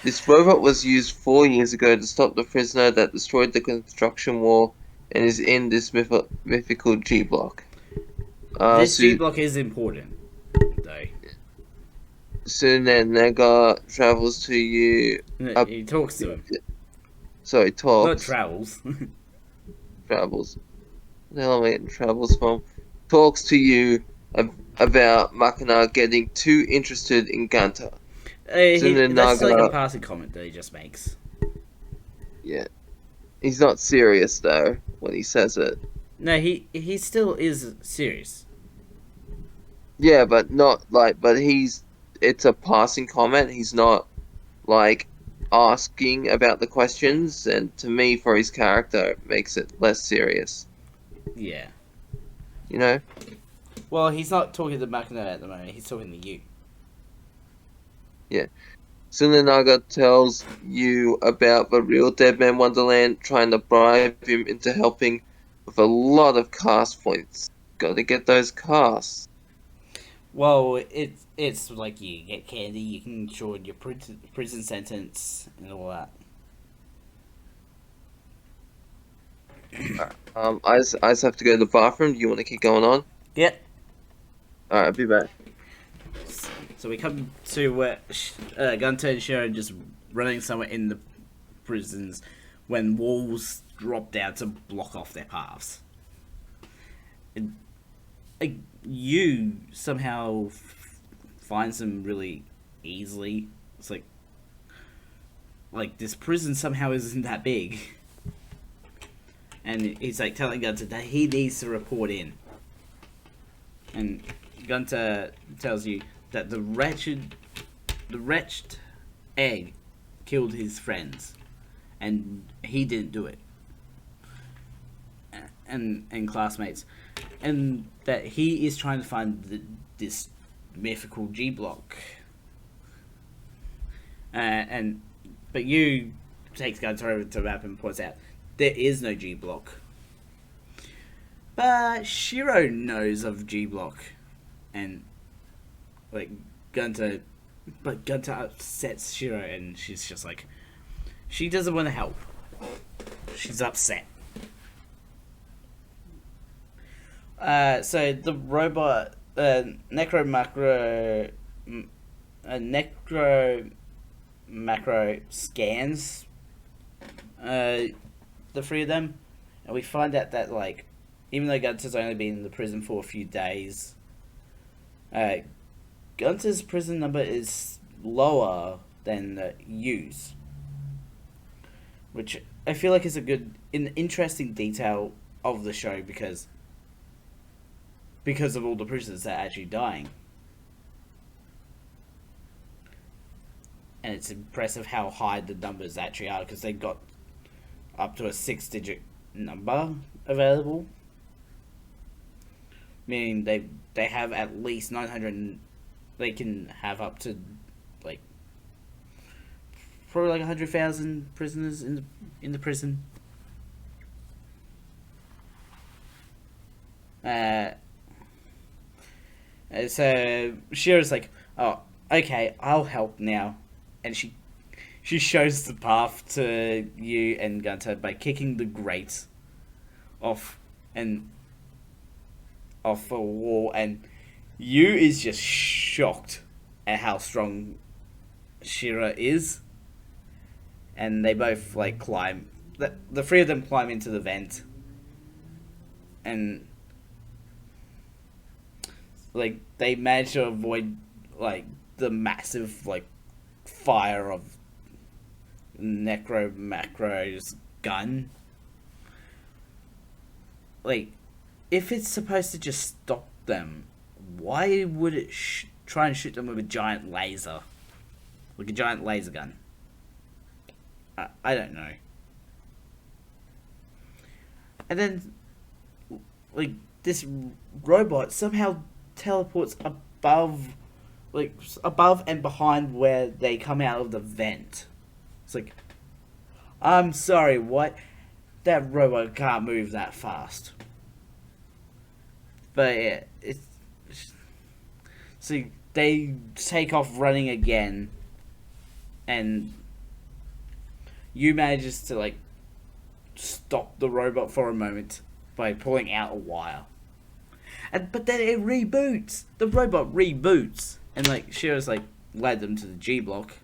This robot was used 4 years ago to stop the prisoner that destroyed the construction wall and is in this mythical G-Block. This G-Block is important, though. Soon then, Nega travels to you. He talks to him. Sorry, talks. Not travels. Travels. What the hell am I getting travels from? Talks to you about Makina getting too interested in Gunter. That's like a passing comment that he just makes. Yeah. He's not serious, though, when he says it. No, he still is serious. Yeah, but it's a passing comment. He's not, like, asking about the questions, and to me, for his character, it makes it less serious. Yeah. You know? Well, he's not talking to Makina at the moment, he's talking to you. Yeah. Tsunenaga tells you about the real Deadman Wonderland, trying to bribe him into helping with a lot of cast points. Gotta get those casts. Well, it's like you get candy, you can shorten your prison sentence and all that. I just have to go to the bathroom. Do you want to keep going on? Yep. Alright, I'll be back. So we come to Gunter and Sharon just running somewhere in the prisons when walls drop down to block off their paths. And, you somehow find them really easily. It's like this prison somehow isn't that big. And he's like telling Gunter that he needs to report in. And Gunter tells you that the wretched egg killed his friends, and he didn't do it, and classmates, and that he is trying to find this mythical G-Block, But you takes Gunter over to the map and points out there is no G block. But Shiro knows of G block, and like Gunter upsets Shiro, and she's just like, she doesn't want to help. She's upset. So the robot, Necro Macro scans the three of them, and we find out that, like, even though Gunter's only been in the prison for a few days, Gunter's prison number is lower than Yu's, which I feel like is an interesting detail of the show because of all the prisoners that are actually dying. And it's impressive how high the numbers actually are, because they got up to a 6-digit number available. Meaning they have at least 900, they can have up to, like, probably like 100,000 prisoners in the prison. So Shiro's like, oh, okay, I'll help now. And she shows the path to you and Gunter by kicking the grate off a wall, and you is just shocked at how strong Shiro is. And they both, like, climb. The three of them climb into the vent. And, like, they manage to avoid, like, the massive, like, fire of Necro Macro's gun. Like, if it's supposed to just stop them, why would it try and shoot them with a giant laser? Like a giant laser gun? I don't know. And then, like, this robot somehow teleports above and behind where they come out of the vent. It's like, I'm sorry, what? That robot can't move that fast. But yeah, so they take off running again, and you manages to, like, stop the robot for a moment by pulling out a wire. But then it reboots. The robot reboots. And, like, Shiro's, like, led them to the G block,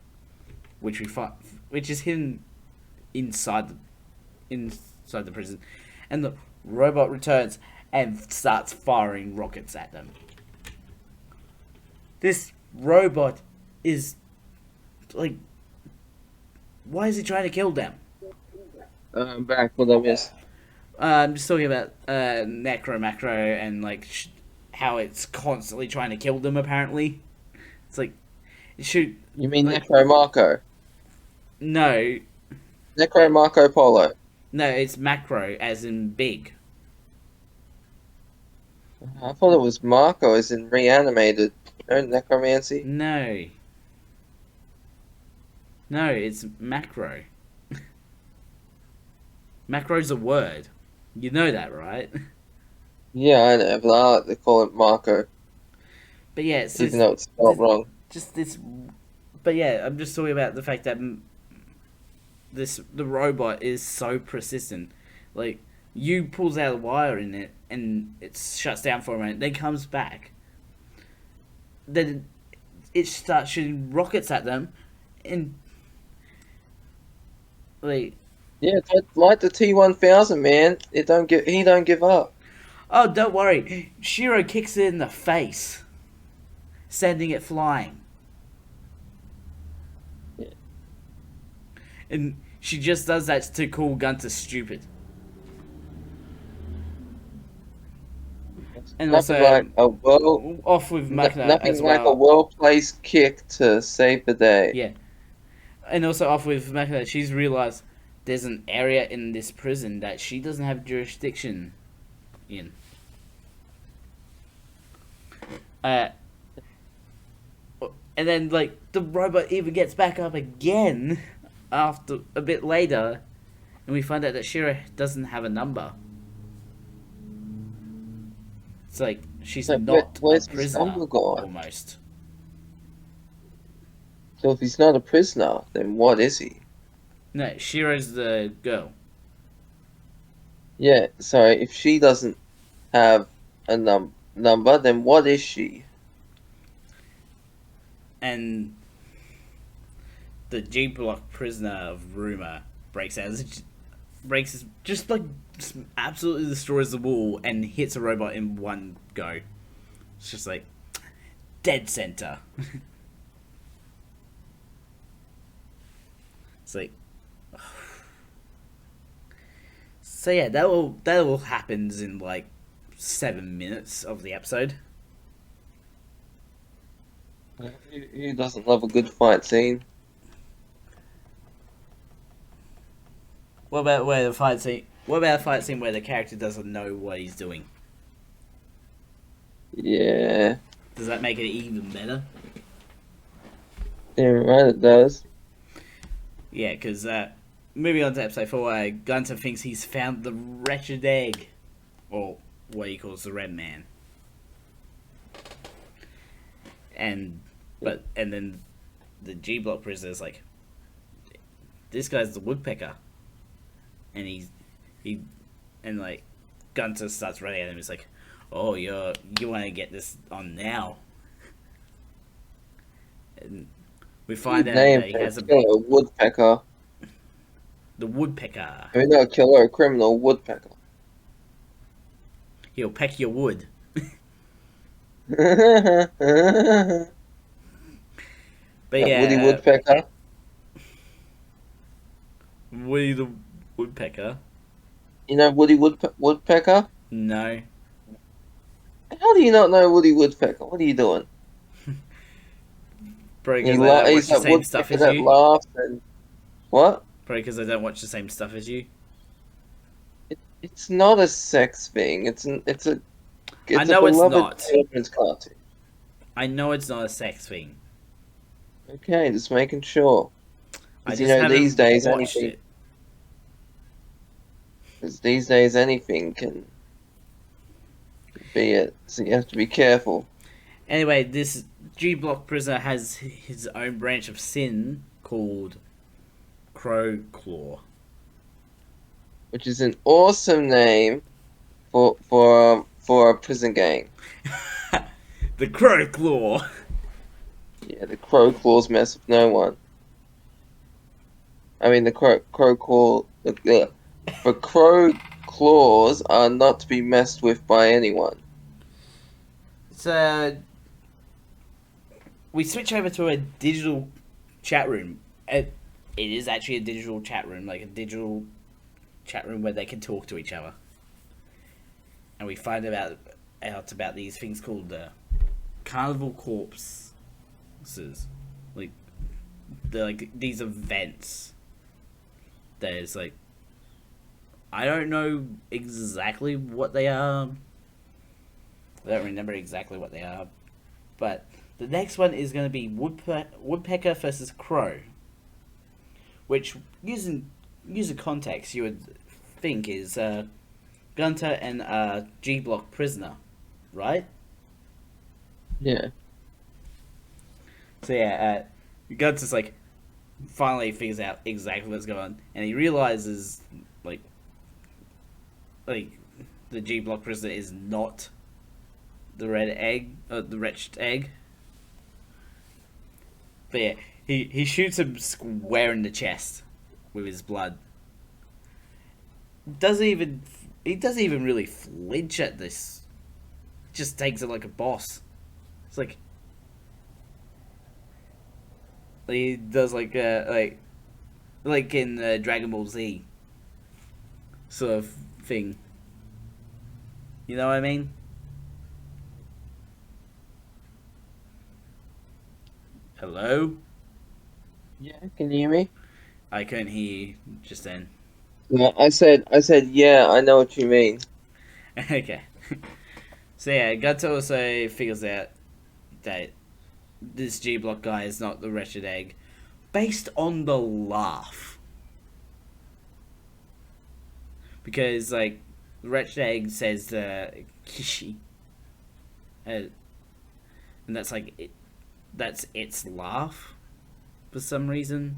which is hidden inside the prison, and the robot returns and starts firing rockets at them. This robot is, like, why is he trying to kill them? I'm back. What I missed? I'm just talking about Necro Macro and, like, how it's constantly trying to kill them. Apparently. It's like, it should... You mean, like, Necro Marco? No. Necro Marco Polo? No, it's macro, as in big. I thought it was Marco, as in reanimated. No necromancy? No. No, it's macro. Macro's a word. You know that, right? Yeah, I know, but I like to call it Marco. But yeah, so even though it's spelled wrong. Just this... But yeah, I'm just talking about the fact that the robot is so persistent. Like, you pulls out a wire in it, and it shuts down for a moment, then comes back. Then it starts shooting rockets at them, and, like... Yeah, like the T-1000, man. He don't give up. Oh, don't worry. Shiro kicks it in the face, sending it flying. Yeah. And she just does that to call Gunter stupid. And Nothing also, like a off with Machina nothing as like well. a well-placed kick to save the day. Yeah. And also off with Machina, she's realised there's an area in this prison that she doesn't have jurisdiction in. And then, like, the robot even gets back up again after a bit later, and we find out that Shira doesn't have a number. It's like she's So not a where's his prisoner, number gone? almost. So if he's not a prisoner, then what is he? No, Shira's the girl. Yeah, sorry, if she doesn't have a number, then what is she? And the G Block prisoner of Rumor breaks out. Just like absolutely destroys the wall and hits a robot in one go. It's just like dead center. It's like so yeah, that all happens in like 7 minutes of the episode. Who doesn't love a good fight scene? What about where the fight scene? What about a fight scene where the character doesn't know what he's doing? Yeah, Does that make it even better? damn right it does. Yeah, because moving on to episode 4, Gunter thinks he's found the wretched egg, or what he calls the Red Man. And then the G Block prisoner is like, this guy's the woodpecker, and and like Gunter starts running at him. He's like, oh, you want to get this on now? And we find out Name that he for has a killer, woodpecker. the woodpecker. I mean, not a killer, a criminal, woodpecker. He'll peck your wood. But That yeah, Woody Woodpecker. Woody the woodpecker. You know Woody Woodpecker? No, How do you not know Woody Woodpecker? What are you doing? probably because I don't watch He's the that same stuff woodpecker as that you. laughs and what? Probably because I don't watch the same stuff as you. It's not a sex thing. It's I a know it's beloved not. children's cartoon. I know it's not a sex thing. Okay, just making sure. I Because just haven't these days watched anything. it. Because these days anything can be it. So you have to be careful. Anyway, this G Block prisoner has his own branch of sin called Crow Claw. Which is an awesome name for a prison gang. The Crow Claw. Yeah, the crow claws mess with no one. I mean, the crow claw. The crow claws are not to be messed with by anyone. So we switch over to a digital chat room. It is actually a digital chat room, like a digital chat room where they can talk to each other. And we find out about these things called carnival corpses. Like they're like these events. There's like I don't know exactly what they are. I don't remember exactly what they are. But the next one is going to be Woodpecker versus Crow. Which, using context, you would think is Gunter and G Block prisoner, right? Yeah. So yeah, Gunter's like finally figures out exactly what's going on, and he realizes like the G Block prisoner is not the red egg, the wretched egg. But yeah, he shoots him square in the chest with his blood. He doesn't even really flinch at this. Just takes it like a boss. It's like he does like in Dragon Ball Z sort of thing. You know what I mean? Hello? Yeah, can you hear me? I couldn't hear you just then. Yeah, I said, yeah, I know what you mean. Okay. So yeah, Guts also figures out that this G Block guy is not the wretched egg, based on the laugh. Because like the wretched egg says Kishi, and that's like that's its laugh for some reason.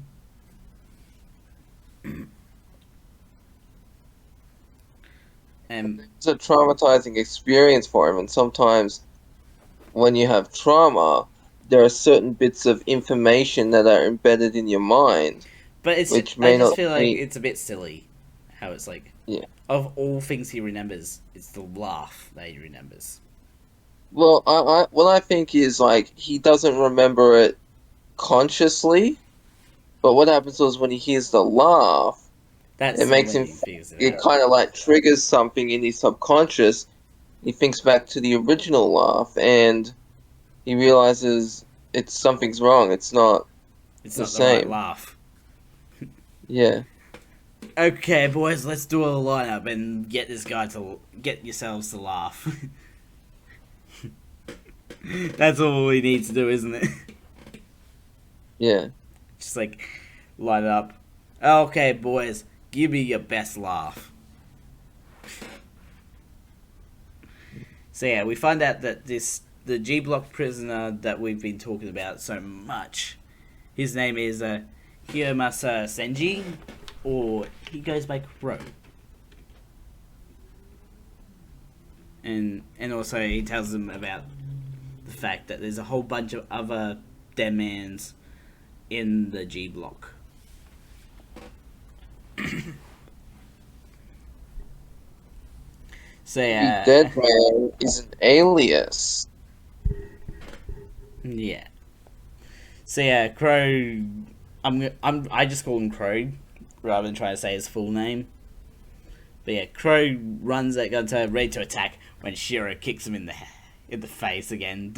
And It's a traumatizing experience for him, and sometimes when you have trauma, there are certain bits of information that are embedded in your mind, but which I may just not feel like be. it's a bit silly how it's like Yeah. of all things he remembers, it's the laugh that he remembers. Well, what I think is like he doesn't remember it consciously, but what happens is when he hears the laugh, it That's makes when him. he figures it It out. kind of like triggers something in his subconscious. He thinks back to the original laugh, and he realizes it's something's wrong. It's not It's the not the right same. laugh. Yeah. Okay, boys, let's do a lineup and get this guy to get yourselves to laugh. That's all we need to do, isn't it? Yeah. Just like line it up. Okay, boys, give me your best laugh. So yeah, we find out that the G Block prisoner that we've been talking about so much, his name is Hiyomasa Senji, or he goes by Crow. And also he tells them about the fact that there's a whole bunch of other Deadmans in the G Block. So The yeah, Deadman is an alias. yeah. So yeah, Crow. I just call him Crow rather than trying to say his full name. But yeah, Crow runs at Gunter ready to attack when Shiro kicks him in the face again,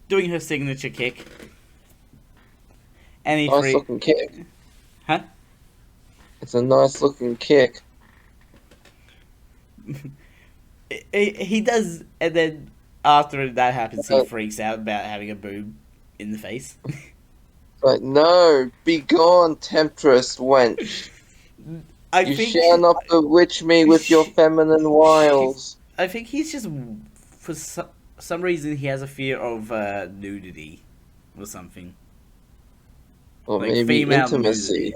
doing her signature kick. And he Nice free, looking kick. huh? It's a nice looking kick. He does, and then after that happens, he Uh, freaks out about having a boob in the face. But no, begone, temptress wench. I You think shall not bewitch me with your feminine wiles. I think he's just for some reason he has a fear of nudity or something, Or like maybe female intimacy. nudity,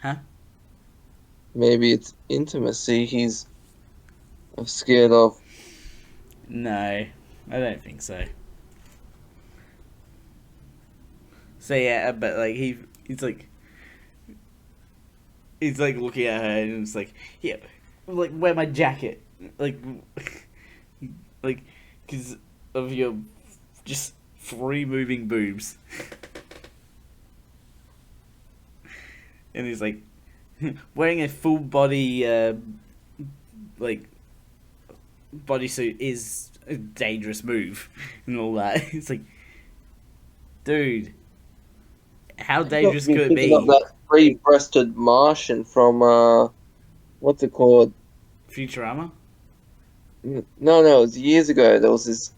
huh? Maybe it's intimacy he's scared of. No, I don't think so. So yeah, but like he's like looking at her and it's like, yeah, like wear my jacket, like like because of your just free moving boobs. And he's like wearing a full body like bodysuit is a dangerous move and all that. It's like, dude, how He's got to dangerous be could it picking up be? that three-breasted Martian from what's it called? Futurama? No, it was years ago. There was this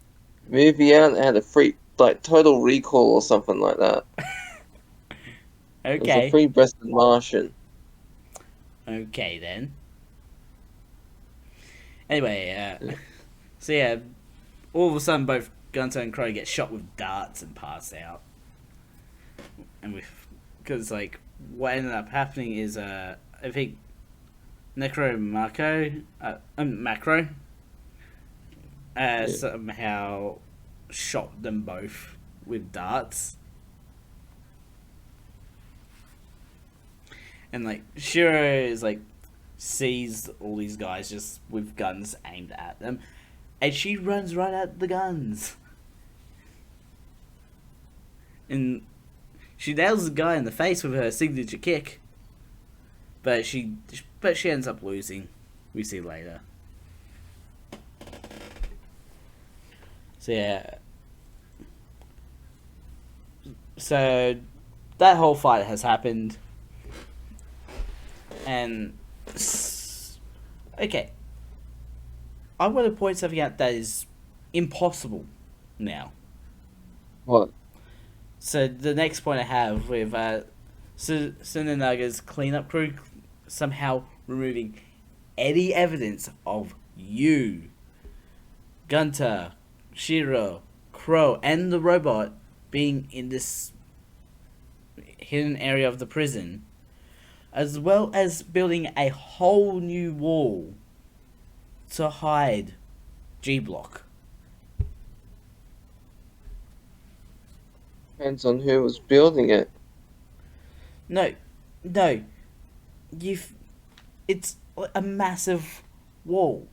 movie out that had a free, like Total Recall or something like that. It was a Okay. three-breasted Martian. Okay then. Anyway, Yeah. so yeah, all of a sudden both Gunter and Crow get shot with darts and pass out. And because like what ended up happening is I think Necro Macro Yeah. somehow shot them both with darts. And like Shiro is like sees all these guys just with guns aimed at them, and she runs right at the guns, and she nails the guy in the face with her signature kick. But she ends up losing. We see later. So yeah. So that whole fight has happened, and okay, I want to point something out that is impossible now. What? So the next point I have with Tsunanaga's cleanup crew somehow removing any evidence of you, Gunter, Shiro, Crow, and the robot being in this hidden area of the prison, as well as building a whole new wall to hide G Block. Depends on who was building it. No, no, you've. It's a massive wall.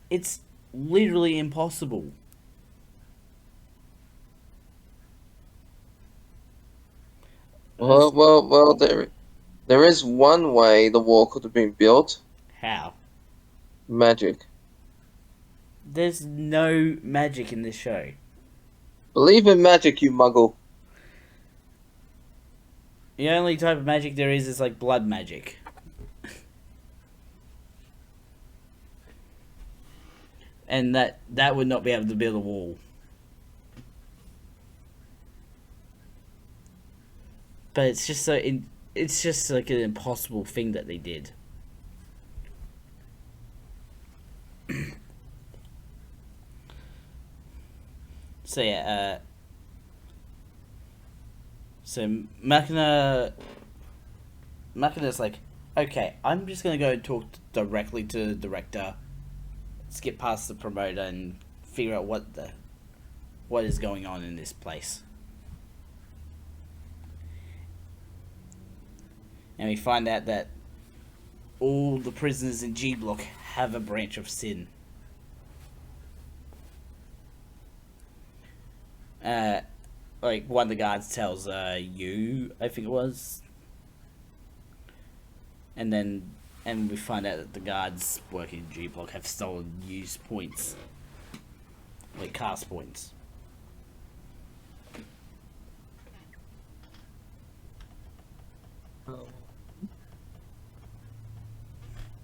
It's literally impossible. Well. There is one way the wall could have been built. How? Magic. There's no magic in this show. Believe in magic, you muggle. The only type of magic there is like blood magic. And that would not be able to build a wall. But it's just it's just like an impossible thing that they did. So yeah, so Machina's like, okay, I'm just gonna go and talk directly to the director, skip past the promoter, and figure out what is going on in this place. And we find out that all the prisoners in G Block have a branch of sin. Like one of the guards tells you, I think it was, and we find out that the guards working in G Block have stolen use points, like cast points. You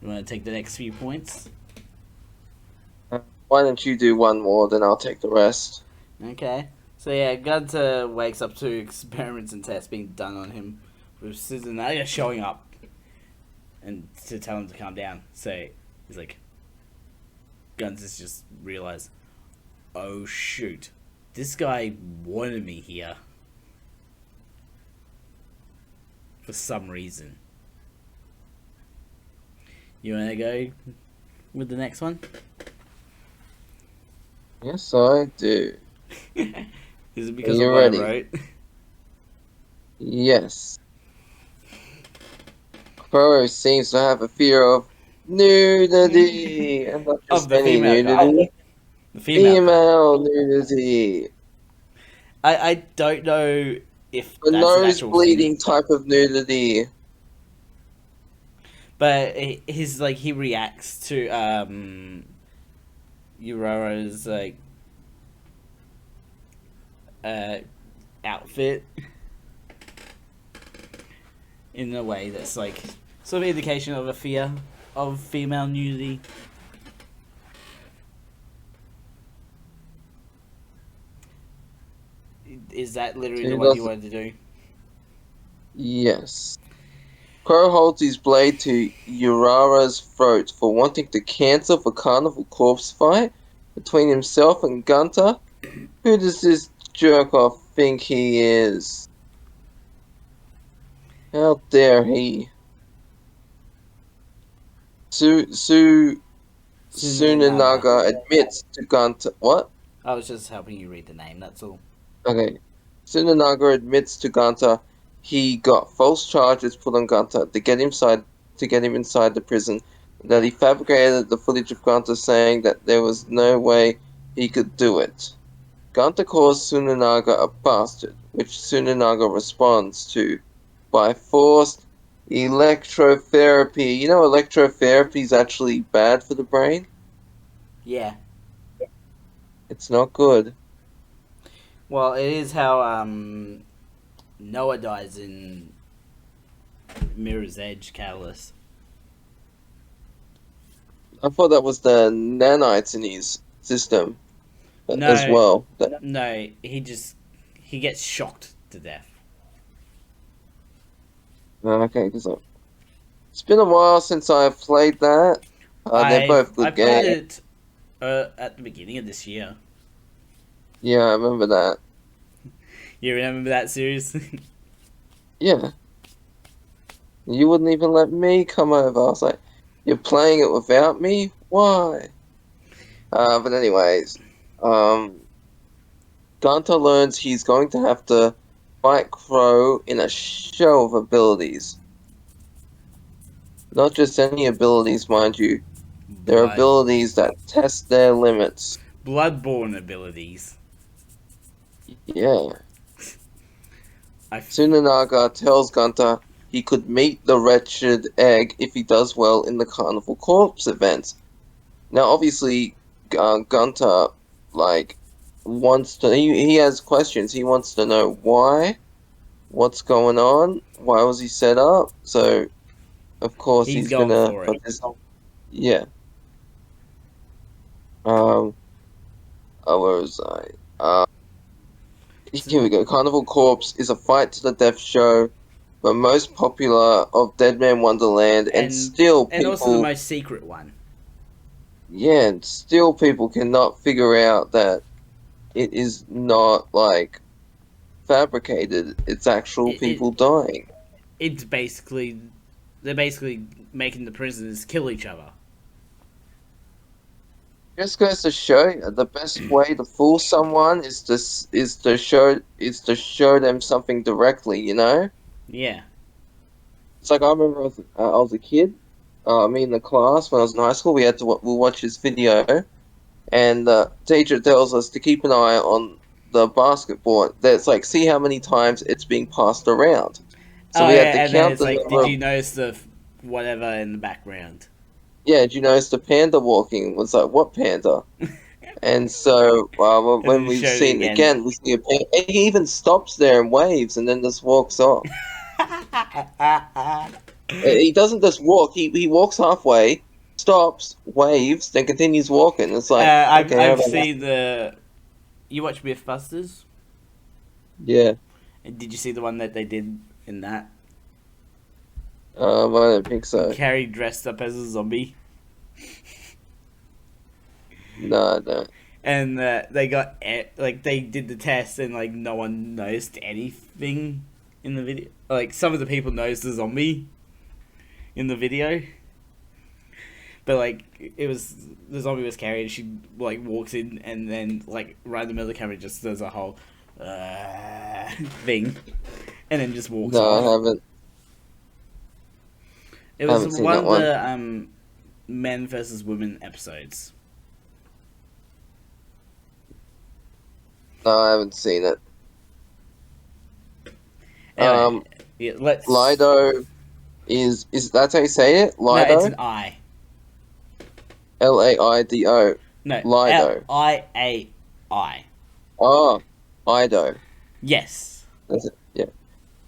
want to take the next few points? Why don't you do one more, then I'll take the rest. Okay. So yeah, Gunter wakes up to experiments and tests being done on him, with Suzunaga showing up and to tell him to calm down. So he's like, Gunter's just realized, oh shoot, this guy wanted me here for some reason. You want to go with the next one? Yes, I do. Is it because Are you of what ready? I wrote? Yes. Crow seems to have a fear of nudity, and not just Of the any female nudity. The female Nudity. I don't know if The that's an nose actual bleeding thing, type of nudity. but his like he reacts to Aurora's like outfit in a way that's like sort of indication of a fear of female nudity. Is that literally the one you wanted to do? Yes. Crow holds his blade to Urara's throat for wanting to cancel the carnival corpse fight between himself and Gunter. Who does this jerk-off think he is? How dare he? Tsunanaga admits to Gunter... What? I was just helping you read the name, that's all. Okay. Tsunanaga admits to Gunter he got false charges put on Gunter to get him inside the prison, that he fabricated the footage of Gunter saying that there was no way he could do it. Gunter calls Tsunanaga a bastard, which Tsunanaga responds to by forced electrotherapy. You know electrotherapy is actually bad for the brain? Yeah. It's not good. Well, it is how Noah dies in Mirror's Edge Catalyst. I thought that was the nanites in his system as well. No, he gets shocked to death. Okay, because it's been a while since I've played that. They're both I good played games. it at the beginning of this year. Yeah, I remember that. You remember that series? Yeah, you wouldn't even let me come over. I was like, you're playing it without me? Why? But anyways, um, Gunter learns he's going to have to fight Crow in a show of abilities. Not just any abilities, mind you. They're Blood, abilities that test their limits. Bloodborne abilities. Yeah. I Tsunaga tells Gunter he could meet the wretched egg if he does well in the Carnival Corpse event. Now, obviously, Gunter, like, wants to. He has questions. He wants to know why, what's going on, why was he set up. So, of course, he's he's going gonna. for it. Yeah. Um. Oh, where was I? Here we go. Carnival Corpse is a fight to the death show, the most popular of Deadman Wonderland, and And still also the people, most secret one. yeah, and still people cannot figure out that it is not like fabricated. It's actual It people dying. it's basically they're basically making the prisoners kill each other. Just goes to show you, the best way to fool someone is to show them something directly. You know, Yeah. it's like I remember I was a kid. Me in the class when I was in high school, we had to we watch this video, and the teacher tells us to keep an eye on the basketball. That's like see how many times it's being passed around. So Oh we had to yeah, and then count it's the like, number did of. you notice the whatever in the background? Yeah, did you notice the panda walking? Was like what panda? And so And when then we've showed it seen it again. again, we see a panda. And he even stops there and waves, and then just walks off. He doesn't just walk. He walks halfway, stops, waves, then continues walking. It's like okay, how I've about that? seen the. You watch MythBusters? Yeah. And did you see the one that they did in that? I don't think so. Carrie dressed up as a zombie, No, no. and they got like they did the test, and like no one noticed anything in the video. Like some of the people noticed the zombie in the video, but like it was the zombie was Carrie, and she like walks in, and then like right in the middle of the camera just does a whole thing, and then just walks No, off. It I was haven't seen one that of one. the men versus women episodes. No, I haven't seen it. Anyway, Um, yeah, let's. Lido is that's how you say it? No, it's Lido? an I. Laido. No, Lido. Liai. Oh, Ido. Yes. That's it. Yeah.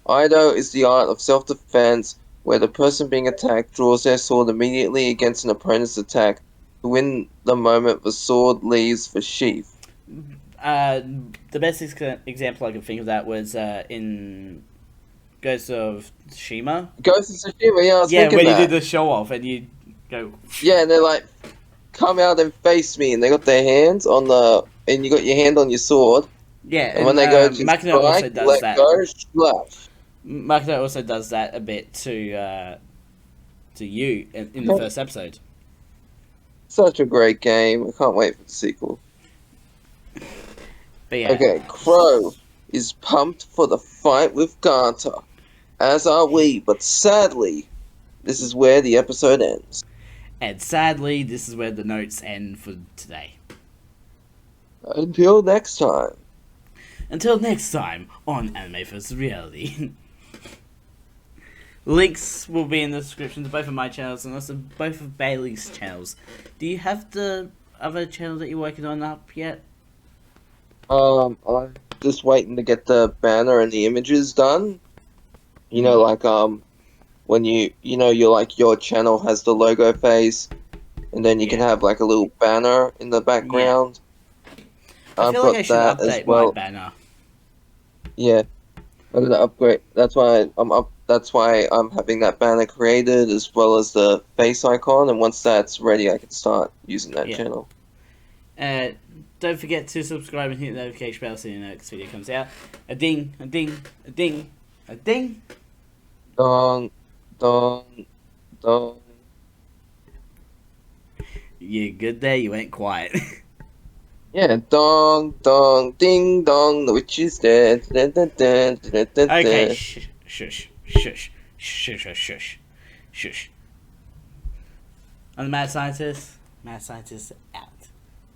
Ido is the art of self-defense where the person being attacked draws their sword immediately against an opponent's attack. To win the moment the sword leaves the sheath. Uh, the best example I could think of that was in Ghost of Tsushima. Ghost of Tsushima, yeah, I was Yeah, thinking when you did that. the show off and you go. Yeah, and they're like, come out and face me, and they got their hands on and you got your hand on your sword, Yeah, and when and they go to Makina strike, also you does let that. go, slash. Makina also does that a bit to you in the first episode. Such a great game. I can't wait for the sequel. But yeah, Okay, Crow is pumped for the fight with Garter, as are we, but sadly, this is where the episode ends. and sadly, this is where the notes end for today. Until next time. Until next time on Anime vs. Reality. Links will be in the description to both of my channels and also both of Bailey's channels. Do you have the other channel that you're working on up yet? I'm just waiting to get the banner and the images done. You know, like when your channel has the logo face, and then you can Yeah. have like a little banner in the Yeah. background. I I've feel like I got should that as update my well. banner. Yeah, I'm gonna upgrade. That's why I'm up. That's why I'm having that banner created as well as the face icon. And once that's ready, I can start using that Yeah. channel. Uh, don't forget to subscribe and hit the notification bell so you know next video comes out. A ding, a ding, a ding, a ding. Dong, dong, dong. You good there? You went quiet. Yeah, dong, dong, ding, dong. The witch is dead. Dun, dun, dun, dun, dun, Okay, dun. shush, shush, shush, shush, shush, shush, shush. I'm the Mad Scientist. Mad Scientist out.